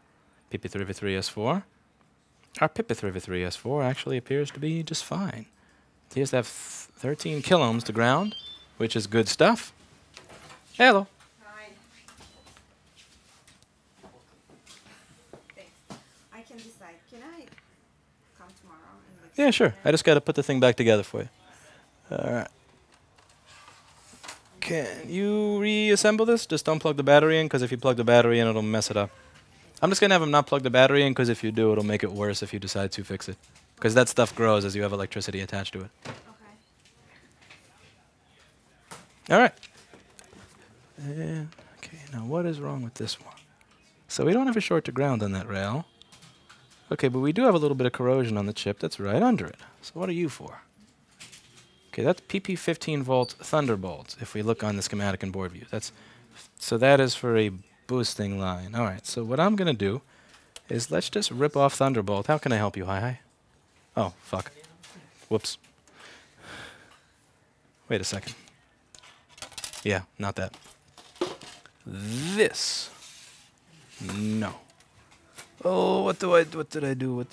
PP3V3S4. Our PP3V3S4 actually appears to be just fine. It appears to have 13 kiloohms to ground, which is good stuff. Hello. Hi. Thanks. I can decide. Can I come tomorrow and look? Yeah, sure. I just got to put the thing back together for you. All right. Can you reassemble this? Just don't plug the battery in, because if you plug the battery in, it'll mess it up. I'm just going to have him not plug the battery in, because if you do, it'll make it worse if you decide to fix it. Because that stuff grows as you have electricity attached to it. Okay. All right. And, okay, now what is wrong with this one? So we don't have a short to ground on that rail. Okay, but we do have a little bit of corrosion on the chip that's right under it. So what are you for? Okay, that's PP 15 volt Thunderbolt, if we look on the schematic and board view. So that is for a boosting line. All right, so what I'm going to do is let's just rip off Thunderbolt. How can I help you, Hi? Oh, fuck. Whoops. Wait a second. Yeah, not that. This. No. Oh, what did I do?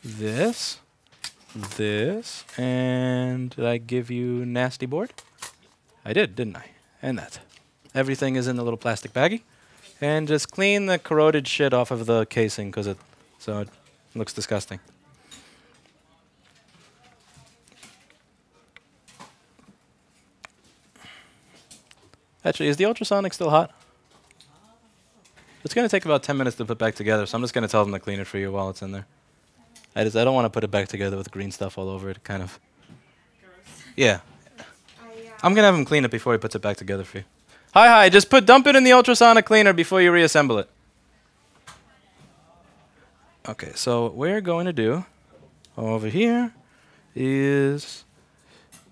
This, and did I give you nasty board? I did, didn't I? And that. Everything is in the little plastic baggie. And just clean the corroded shit off of the casing, so it looks disgusting. Actually, is the ultrasonic still hot? It's going to take about 10 minutes to put back together, so I'm just going to tell them to clean it for you while it's in there. I don't want to put it back together with green stuff all over it, kind of. Yeah. I'm going to have him clean it before he puts it back together for you. Hi, just dump it in the ultrasonic cleaner before you reassemble it. Okay, so what we're going to do over here is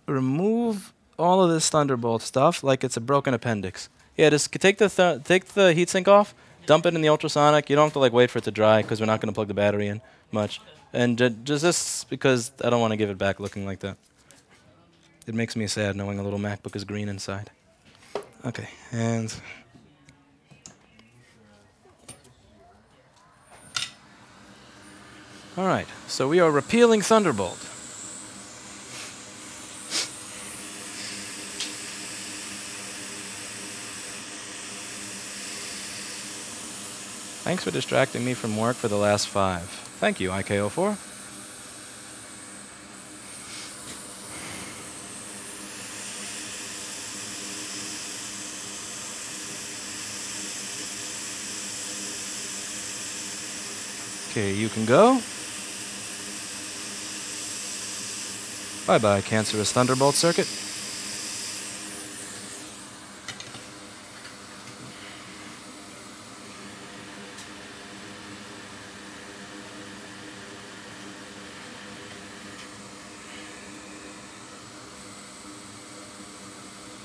remove all of this Thunderbolt stuff like it's a broken appendix. Yeah, just take the heatsink off, dump it in the ultrasonic. You don't have to wait for it to dry because we're not going to plug the battery in much. And just this because I don't want to give it back looking like that. It makes me sad knowing a little MacBook is green inside. Okay, and all right, so we are repealing Thunderbolt. Thanks for distracting me from work for the last 5. Thank you, IKO4. Okay, you can go. Bye-bye, cancerous thunderbolt circuit.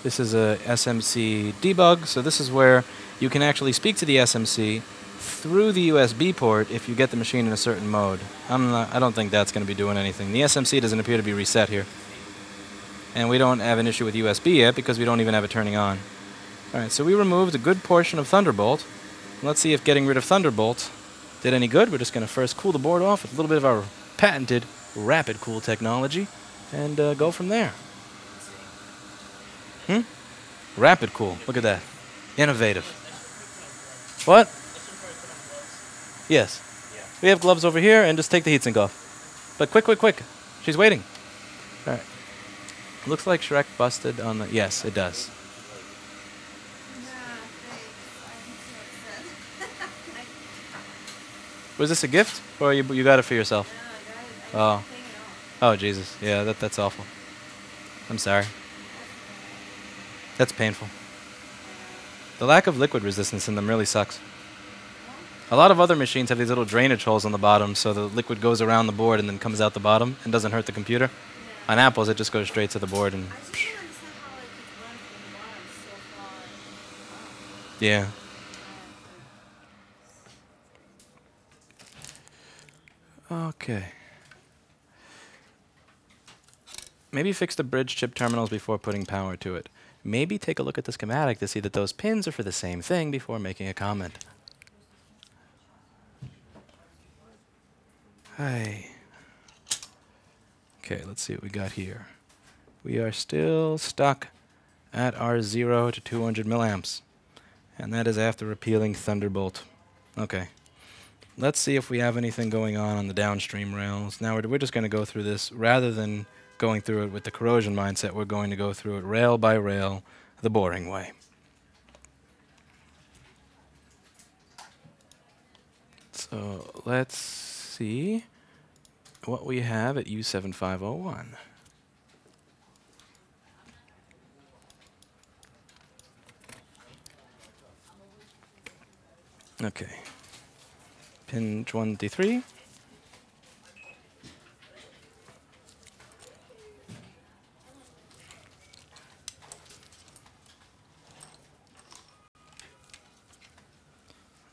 This is a SMC debug, so this is where you can actually speak to the SMC through the USB port if you get the machine in a certain mode. I don't think that's going to be doing anything. The SMC doesn't appear to be reset here. And we don't have an issue with USB yet because we don't even have it turning on. Alright, so we removed a good portion of Thunderbolt. Let's see if getting rid of Thunderbolt did any good. We're just going to first cool the board off with a little bit of our patented Rapid Cool technology and go from there. Rapid Cool. Look at that. Innovative. What? Yes. We have gloves over here, and just take the heatsink off. But quick, quick, quick. She's waiting. All right. Looks like Shrek busted on the... Yes, it does. Was this a gift, or you got it for yourself? No, I got it. Oh. Oh, Jesus. Yeah, that's awful. I'm sorry. That's painful. The lack of liquid resistance in them really sucks. A lot of other machines have these little drainage holes on the bottom, so the liquid goes around the board and then comes out the bottom and doesn't hurt the computer. Yeah. On Apples, it just goes straight to the board and... I just don't understand how it could run from the bottom so far. Yeah. Okay. Maybe fix the bridge chip terminals before putting power to it. Maybe take a look at the schematic to see that those pins are for the same thing before making a comment. Hi. Okay, let's see what we got here. We are still stuck at our 0 to 200 milliamps. And that is after repealing Thunderbolt. Okay. Let's see if we have anything going on the downstream rails. Now we're just going to go through this. Rather than going through it with the corrosion mindset, we're going to go through it rail by rail, the boring way. So let's see what we have at U7501. Okay. Pin 23.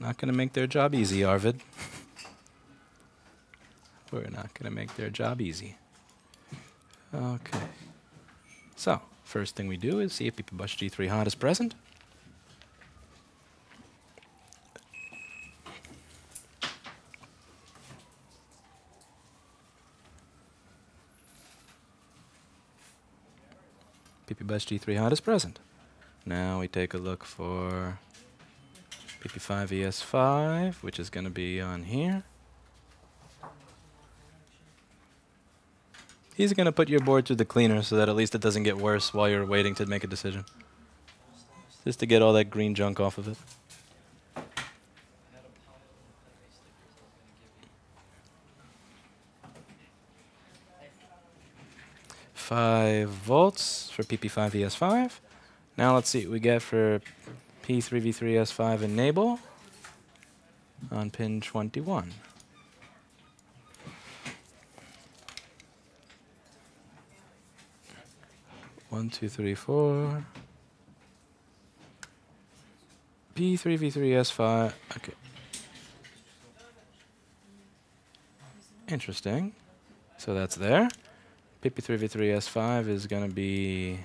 Not going to make their job easy, Arvid. We're not going to make their job easy. Okay. So, first thing we do is see if PP-Bus G3 hot is present. PP-Bus G3 hot is present. Now we take a look for PP5ES5, which is going to be on here. He's going to put your board through the cleaner so that at least it doesn't get worse while you're waiting to make a decision. Just to get all that green junk off of it. 5 volts for PP5ES5. Now let's see what we get for P3V3S5 enable on pin 21. One, two, three, four. P3V3S5. Okay. Interesting. So that's there. PP3V3S5 is going to be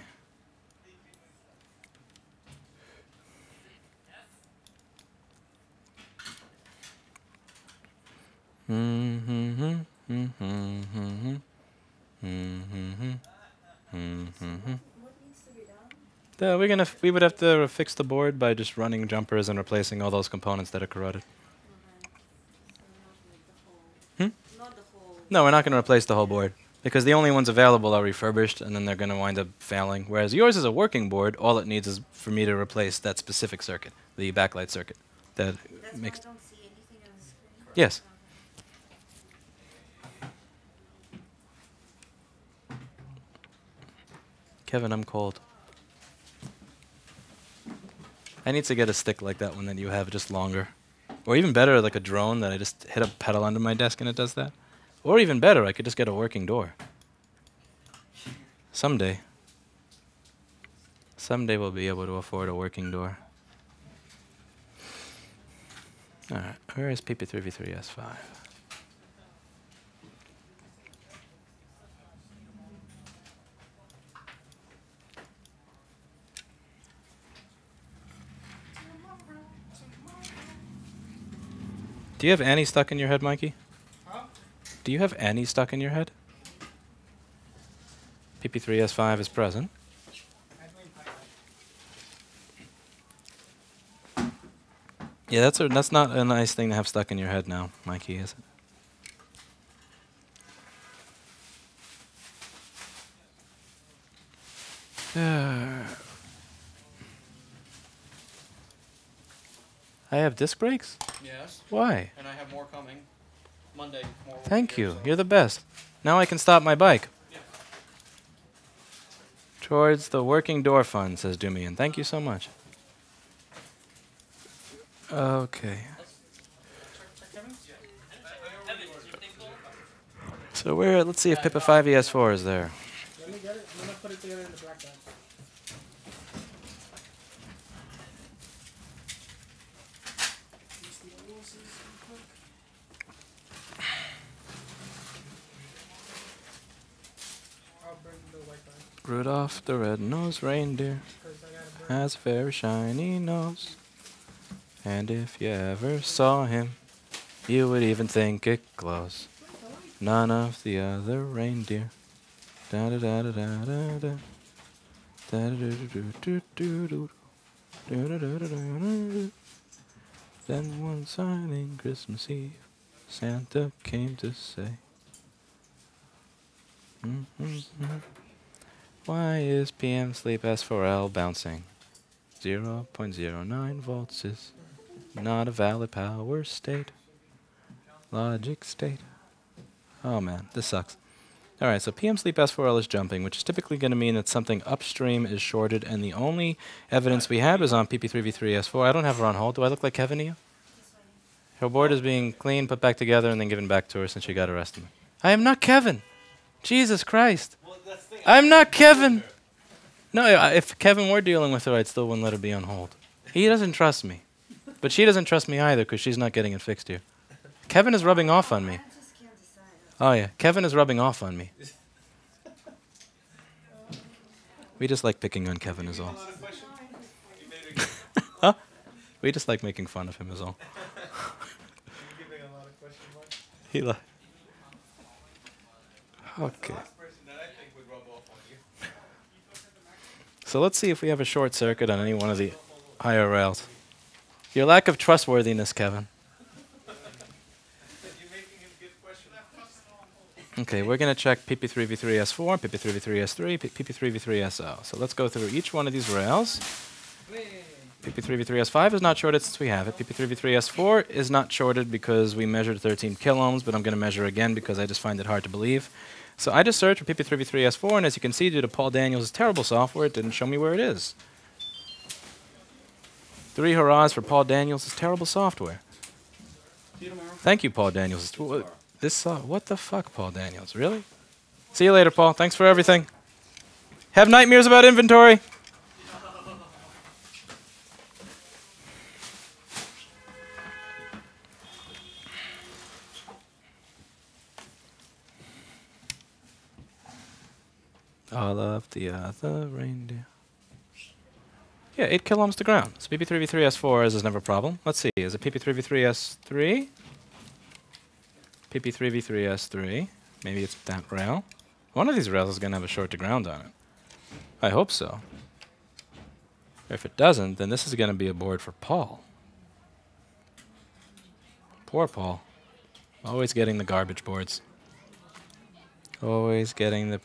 we would have to fix the board by just running jumpers and replacing all those components that are corroded. No, we're not going to replace the whole board because the only ones available are refurbished, and then they're going to wind up failing. Whereas yours is a working board. All it needs is for me to replace that specific circuit, the backlight circuit. That That's makes. why I don't see anything on the screen. Yes. Kevin, I'm cold. I need to get a stick like that one that you have, just longer. Or even better, like a drone that I just hit a pedal under my desk and it does that. Or even better, I could just get a working door. Someday. Someday we'll be able to afford a working door. Alright, where is PP3v3S5? Do you have Annie stuck in your head, Mikey? Huh? Do you have Annie stuck in your head? PP3S5 is present. Yeah, that's not a nice thing to have stuck in your head now, Mikey, is it? I have disc brakes? Yes. Why? And I have more coming. Monday, more. will be Thank here, you. so- You're the best. Now I can stop my bike. Yeah. Towards the working door fund, says Dumian. Thank you so much. Okay. So let's see if Pippa 5ES4 is there. Let me get it. I'm gonna put it together in the black bag. I'll bring the white bag. Rudolph the red-nosed reindeer 'Cause I gotta bring. has a very shiny nose. And if you ever saw him, you would even think it glows. None of the other reindeer. Da da da da da da da. Da da da da da da da. Da da da da da. Then one signing Christmas Eve, Santa came to say, why is PM sleep S4L bouncing? 0.09 volts is not a valid power state. Logic state. Oh man, this sucks. Alright, so PM sleep S4L is jumping, which is typically going to mean that something upstream is shorted, and the only evidence we have is on PP3v3S4. I don't have her on hold. Do I look like Kevin to you? Her board is being cleaned, put back together, and then given back to her since she got arrested. I am not Kevin! Jesus Christ! I'm not Kevin! No, if Kevin were dealing with her, I still wouldn't let her be on hold. He doesn't trust me. But she doesn't trust me either, because she's not getting it fixed here. Kevin is rubbing off on me. I just can't decide. Oh yeah, Kevin is rubbing off on me. We just like picking on Kevin is all. Huh? We just like making fun of him is all. Giving a lot of question marks. He li- Okay. So let's see if we have a short circuit on any one of the higher rails. Your lack of trustworthiness, Kevin. Okay, we're going to check PP3v3S4, PP3v3S3, PP3v3SO. So let's go through each one of these rails. PP3v3S5 is not shorted since we have it. PP3v3S4 is not shorted because we measured 13 kiloohms, but I'm going to measure again because I just find it hard to believe. So I just searched for PP3v3S4, and as you can see, due to Paul Daniels' terrible software, it didn't show me where it is. 3 hurrahs for Paul Daniels' terrible software. See you tomorrow. Thank you, Paul Daniels. What the fuck, Paul Daniels? Really? See you later, Paul. Thanks for everything. Have nightmares about inventory? All of the other reindeer. Yeah, 8 kiloohms to ground. So PP3v3S4 is never a problem. Let's see, is it PP3v3S3? PP3v3S3. Maybe it's that rail. One of these rails is going to have a short to ground on it. I hope so. If it doesn't, then this is going to be a board for Paul. Poor Paul. Always getting the garbage boards. Always getting the...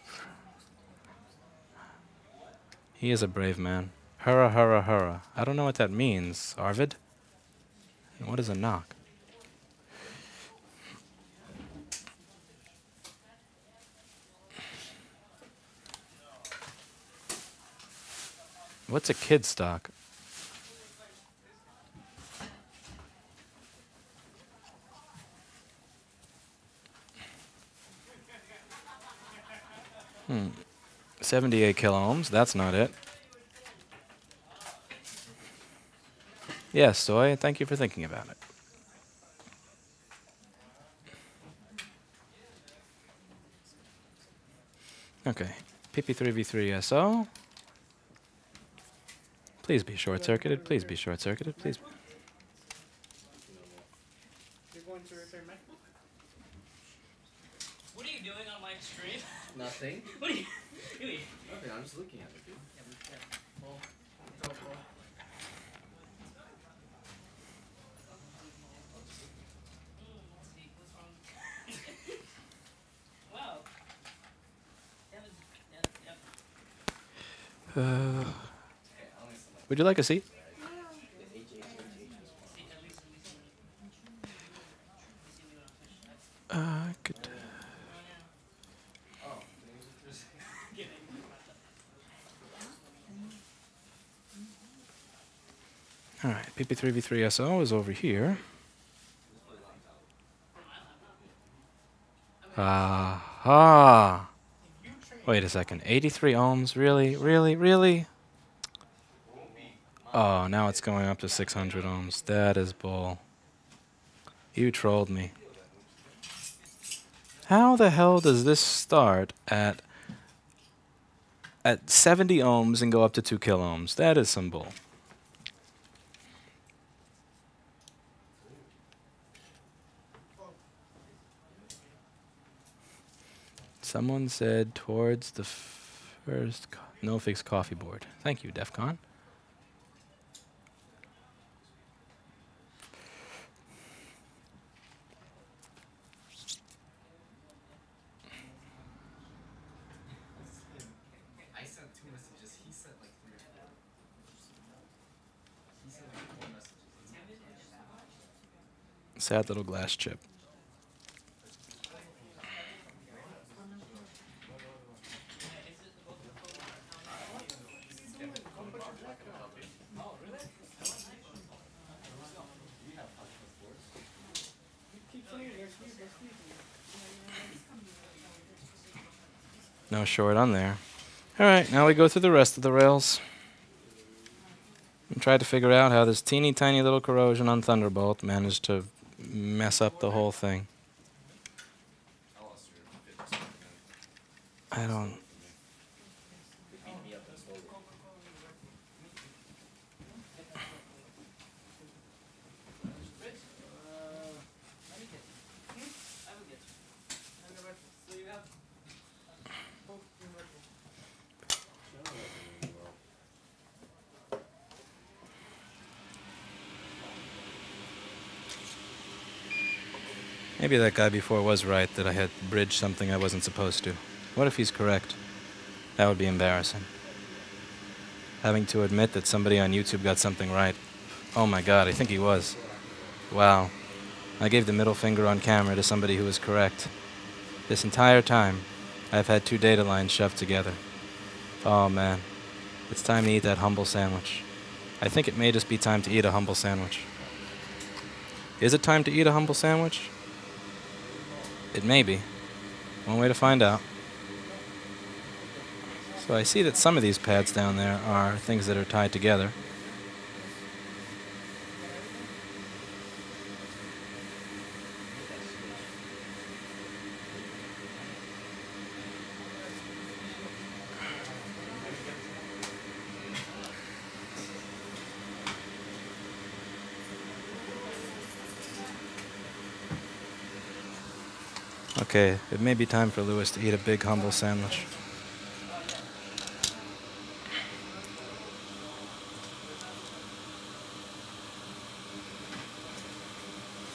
He is a brave man. Hurrah, hurrah, hurrah. I don't know what that means, Arvid. And what is a knock? What's a kid stock? Hmm. 78 kiloohms. That's not it. Yes, Soy. Thank you for thinking about it. Okay. PP3V3SO. Please be short-circuited. Please be short-circuited. Please. You're going to repair Macbook? What are you doing on my stream? Nothing. What are you doing? Nothing. I'm just looking at it, dude. Well, let's see, what's wrong? Wow. That was, yep. Would you like a seat? Good. All right, PP3V3SO is over here. Aha! Wait a second. 83 ohms? Really? Really? Really? Oh, now it's going up to 600 ohms. That is bull. You trolled me. How the hell does this start at 70 ohms and go up to 2 kiloohms? That is some bull. Someone said towards the first no fix coffee board. Thank you, DEFCON. I sent 2 messages. He sent like 3 or 4. He sent like 4 messages. Sad little glass chip. No short on there. All right, now we go through the rest of the rails and try to figure out how this teeny tiny little corrosion on Thunderbolt managed to mess up the whole thing. I don't... Maybe that guy before was right that I had bridged something I wasn't supposed to. What if he's correct? That would be embarrassing. Having to admit that somebody on YouTube got something right. Oh my god, I think he was. Wow. I gave the middle finger on camera to somebody who was correct. This entire time, I've had 2 data lines shoved together. Oh man. It's time to eat that humble sandwich. I think it may just be time to eat a humble sandwich. Is it time to eat a humble sandwich? It may be. One way to find out. So I see that some of these pads down there are things that are tied together. Okay, it may be time for Lewis to eat a big humble sandwich.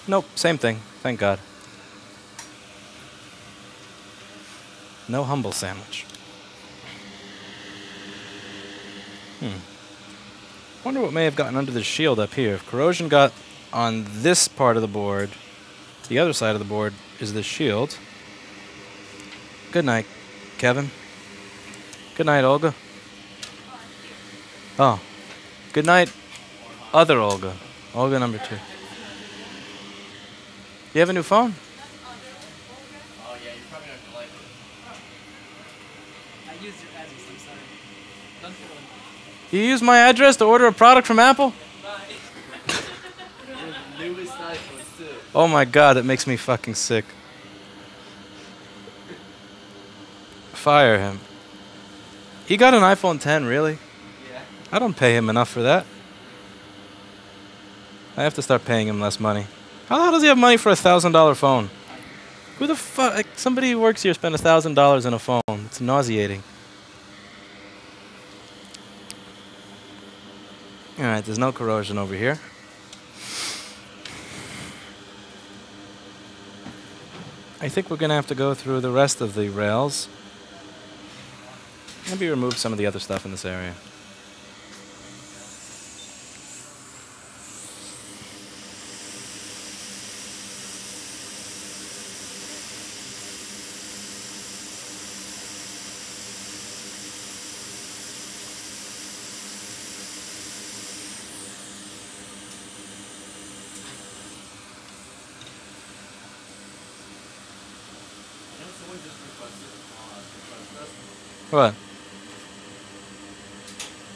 Nope, same thing, thank God. No humble sandwich. Wonder what may have gotten under the shield up here. If corrosion got on this part of the board, the other side of the board is the shield. Good night, Kevin. Good night, Olga. Oh. Good night, other Olga. Olga number 2. You have a new phone? Oh yeah, you're probably not gonna like it. I used your address, I'm sorry. Done for one. You use my address to order a product from Apple? Bye. Newest iPhones too. Oh my god, that makes me fucking sick. Fire him. He got an iPhone 10, really? Yeah. I don't pay him enough for that. I have to start paying him less money. How the hell does he have money for a $1,000 phone? Who the fuck? Like, somebody who works here spent $1,000 on a phone. It's nauseating. Alright, there's no corrosion over here. I think we're going to have to go through the rest of the rails. Maybe remove some of the other stuff in this area. Someone just requested What?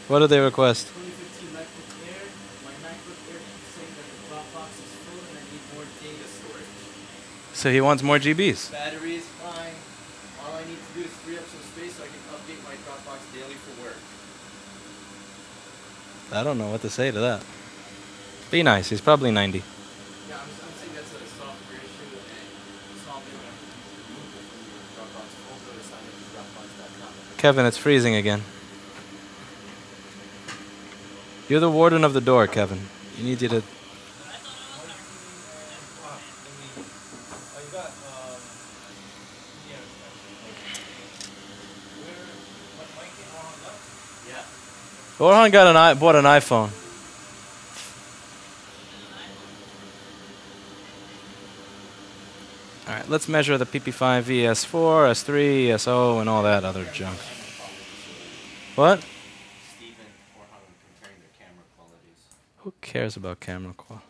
What did they request? 2015 MacBook Air. My MacBook Air keeps saying that the Dropbox is full and I need more data storage. So he wants more GBs. Battery is fine. All I need to do is free up some space so I can update my Dropbox daily for work. I don't know what to say to that. Be nice. He's probably 90. Yeah, I'm saying that's a software issue and solving it from your Dropbox folder or sign up to Dropbox.com. Kevin, it's freezing again. You're the warden of the door, Kevin. You need you to... Orhan bought an iPhone. Alright, let's measure the PP5V S4, S3, SO, and all that other junk. What? Steven or how I'm comparing their camera qualities. Who cares about camera quality?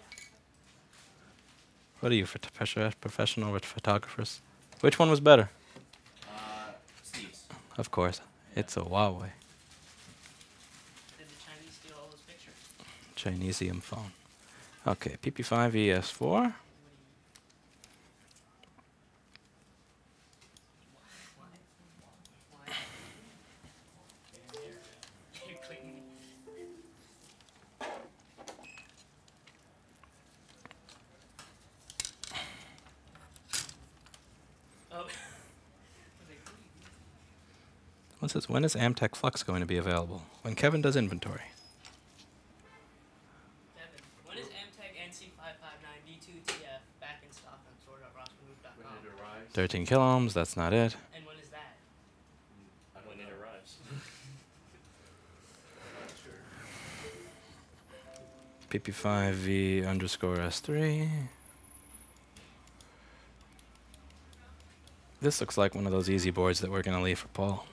What are you, professional with photographers? Which one was better? Steve's. Of course. It's a Huawei. Did the Chinese steal all those pictures? Chinesium phone. Okay, PP5V S4. You're clicking. Oh. What says, when is Amtech Flux going to be available? When Kevin does inventory. Kevin, when is Amtech NC559D2TF back in stock on store.rossgroup.com? When it arrives. 13 kiloohms, that's not it. And when is that? I don't know. When it arrives. I'm not sure. PP5V underscore S3. This looks like one of those easy boards that we're going to leave for Paul.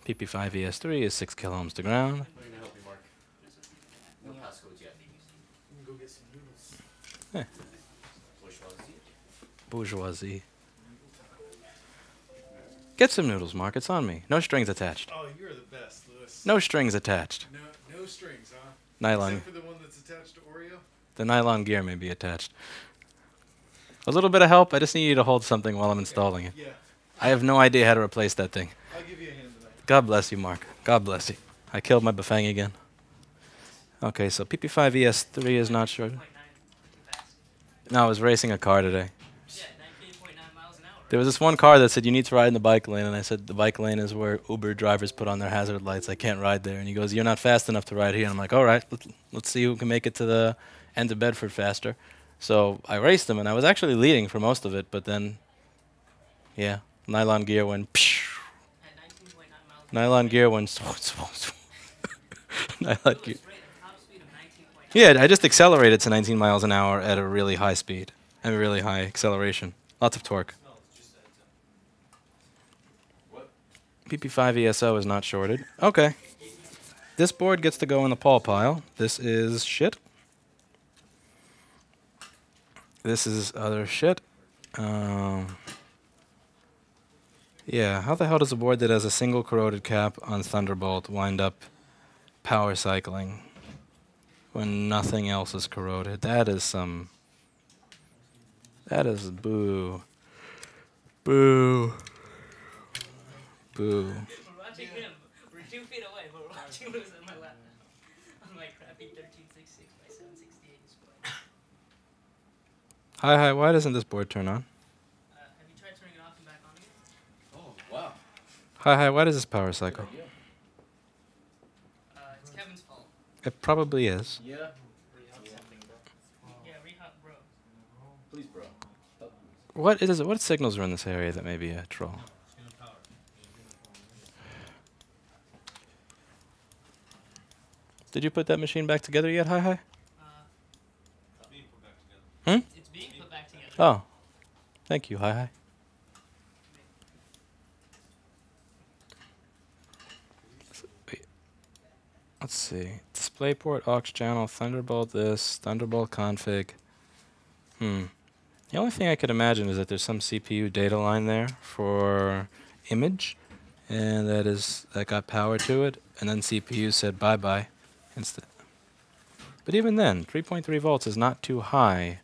PP5V S3 is 6 kiloohms to ground. How can I help you, Mark? No passcodes yet. You can go get some noodles. Bourgeoisie. Get some noodles, Mark. It's on me. No strings attached. Oh, you're the best, Lewis. No strings attached. No strings, huh? Nylon. Except for the one that's attached to Oreo? The nylon gear may be attached. A little bit of help. I just need you to hold something while I'm installing it. Yeah. I have no idea how to replace that thing. I'll give you a hand tonight. God bless you, Mark. God bless you. I killed my Bafang again. Okay, so PP5ES3 is not sure. 19.9 fast. No, I was racing a car today. Yeah, 19.9 miles an hour. There was this one car that said you need to ride in the bike lane, and I said the bike lane is where Uber drivers put on their hazard lights. I can't ride there. And he goes, you're not fast enough to ride here. And I'm like, all right, let's see who can make it to the end of Bedford faster. So I raced him, and I was actually leading for most of it, but then, yeah, nylon gear went. At 19.9 miles. Nylon gear went. Nylon Lewis, gear. right at top speed of 19.9. Yeah, I just accelerated to 19 miles an hour at a really high speed and a really high acceleration. Lots of torque. PP5 ESO is not shorted. Okay. This board gets to go in the Paul pile. This is shit. This is other shit. Yeah, how the hell does a board that has a single corroded cap on Thunderbolt wind up power cycling when nothing else is corroded? That is some... That is boo. Boo. Boo. We're watching him. We're 2 feet away. We're watching Lewis on my lap on my crappy 1366 by 768 display. Hi, why doesn't this board turn on? Have you tried turning it off and back on again? Oh, wow. Hi, why does this power cycle? Good idea. It's Kevin's fault. It probably is. Yeah. Yeah, rehot bro. Please, bro. Help. What is it? What signals are in this area that may be a troll? Did you put that machine back together yet? Hi. It's being put back together. Oh, thank you. Hi. Let's see. DisplayPort, aux channel, Thunderbolt this, Thunderbolt config. The only thing I could imagine is that there's some CPU data line there for image, and that got power to it, and then CPU said bye-bye instead. But even then, 3.3 volts is not too high.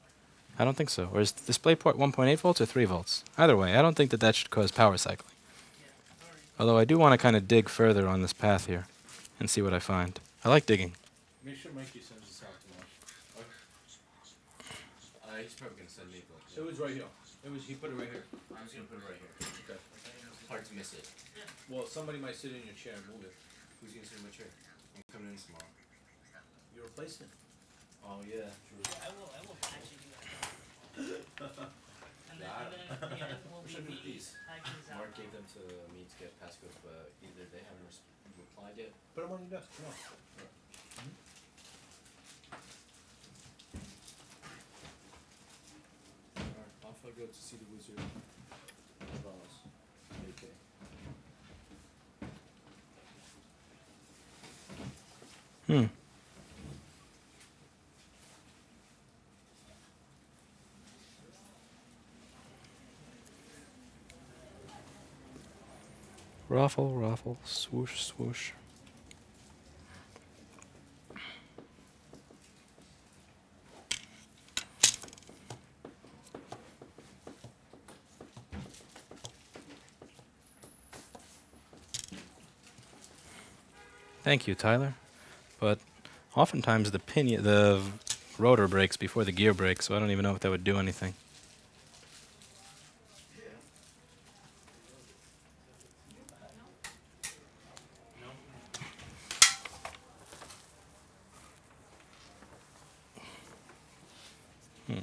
I don't think so. Or is DisplayPort 1.8 volts or 3 volts? Either way, I don't think that should cause power cycling. Although I do want to kind of dig further on this path here and see what I find. I like digging. Make sure Mikey sends this out tomorrow. He's probably gonna send me the. It was right here. He put it right here. I'm just gonna put it right here. Okay. Hard to miss it. Well, somebody might sit in your chair and move it. Who's gonna sit in my chair? I'm coming in tomorrow. You replaced it. Oh yeah, true. I will actually do that. And then we'll What should I do with be these? hacking this out. Mark gave them to me to get passcodes, but either they haven't replied yet. Put them on your desk. Come on. Alright, off I go to see the wizard. Boss. Okay. Ruffle, swoosh, swoosh. Thank you, Tyler. But oftentimes the rotor breaks before the gear breaks, so I don't even know if that would do anything.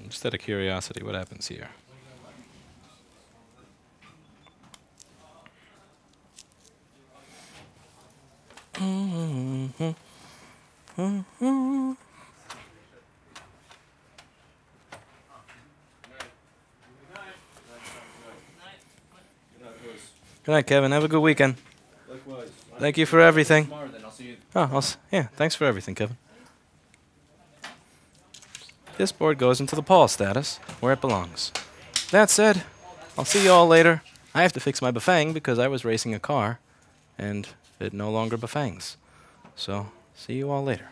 Just out of curiosity, what happens here? Good night, Kevin. Have a good weekend. Likewise. Thank you for everything. Tomorrow then, I'll see you. Oh, yeah, thanks for everything, Kevin. This board goes into the Paul status, where it belongs. That said, I'll see you all later. I have to fix my bafang because I was racing a car, and it no longer bafangs. So, see you all later.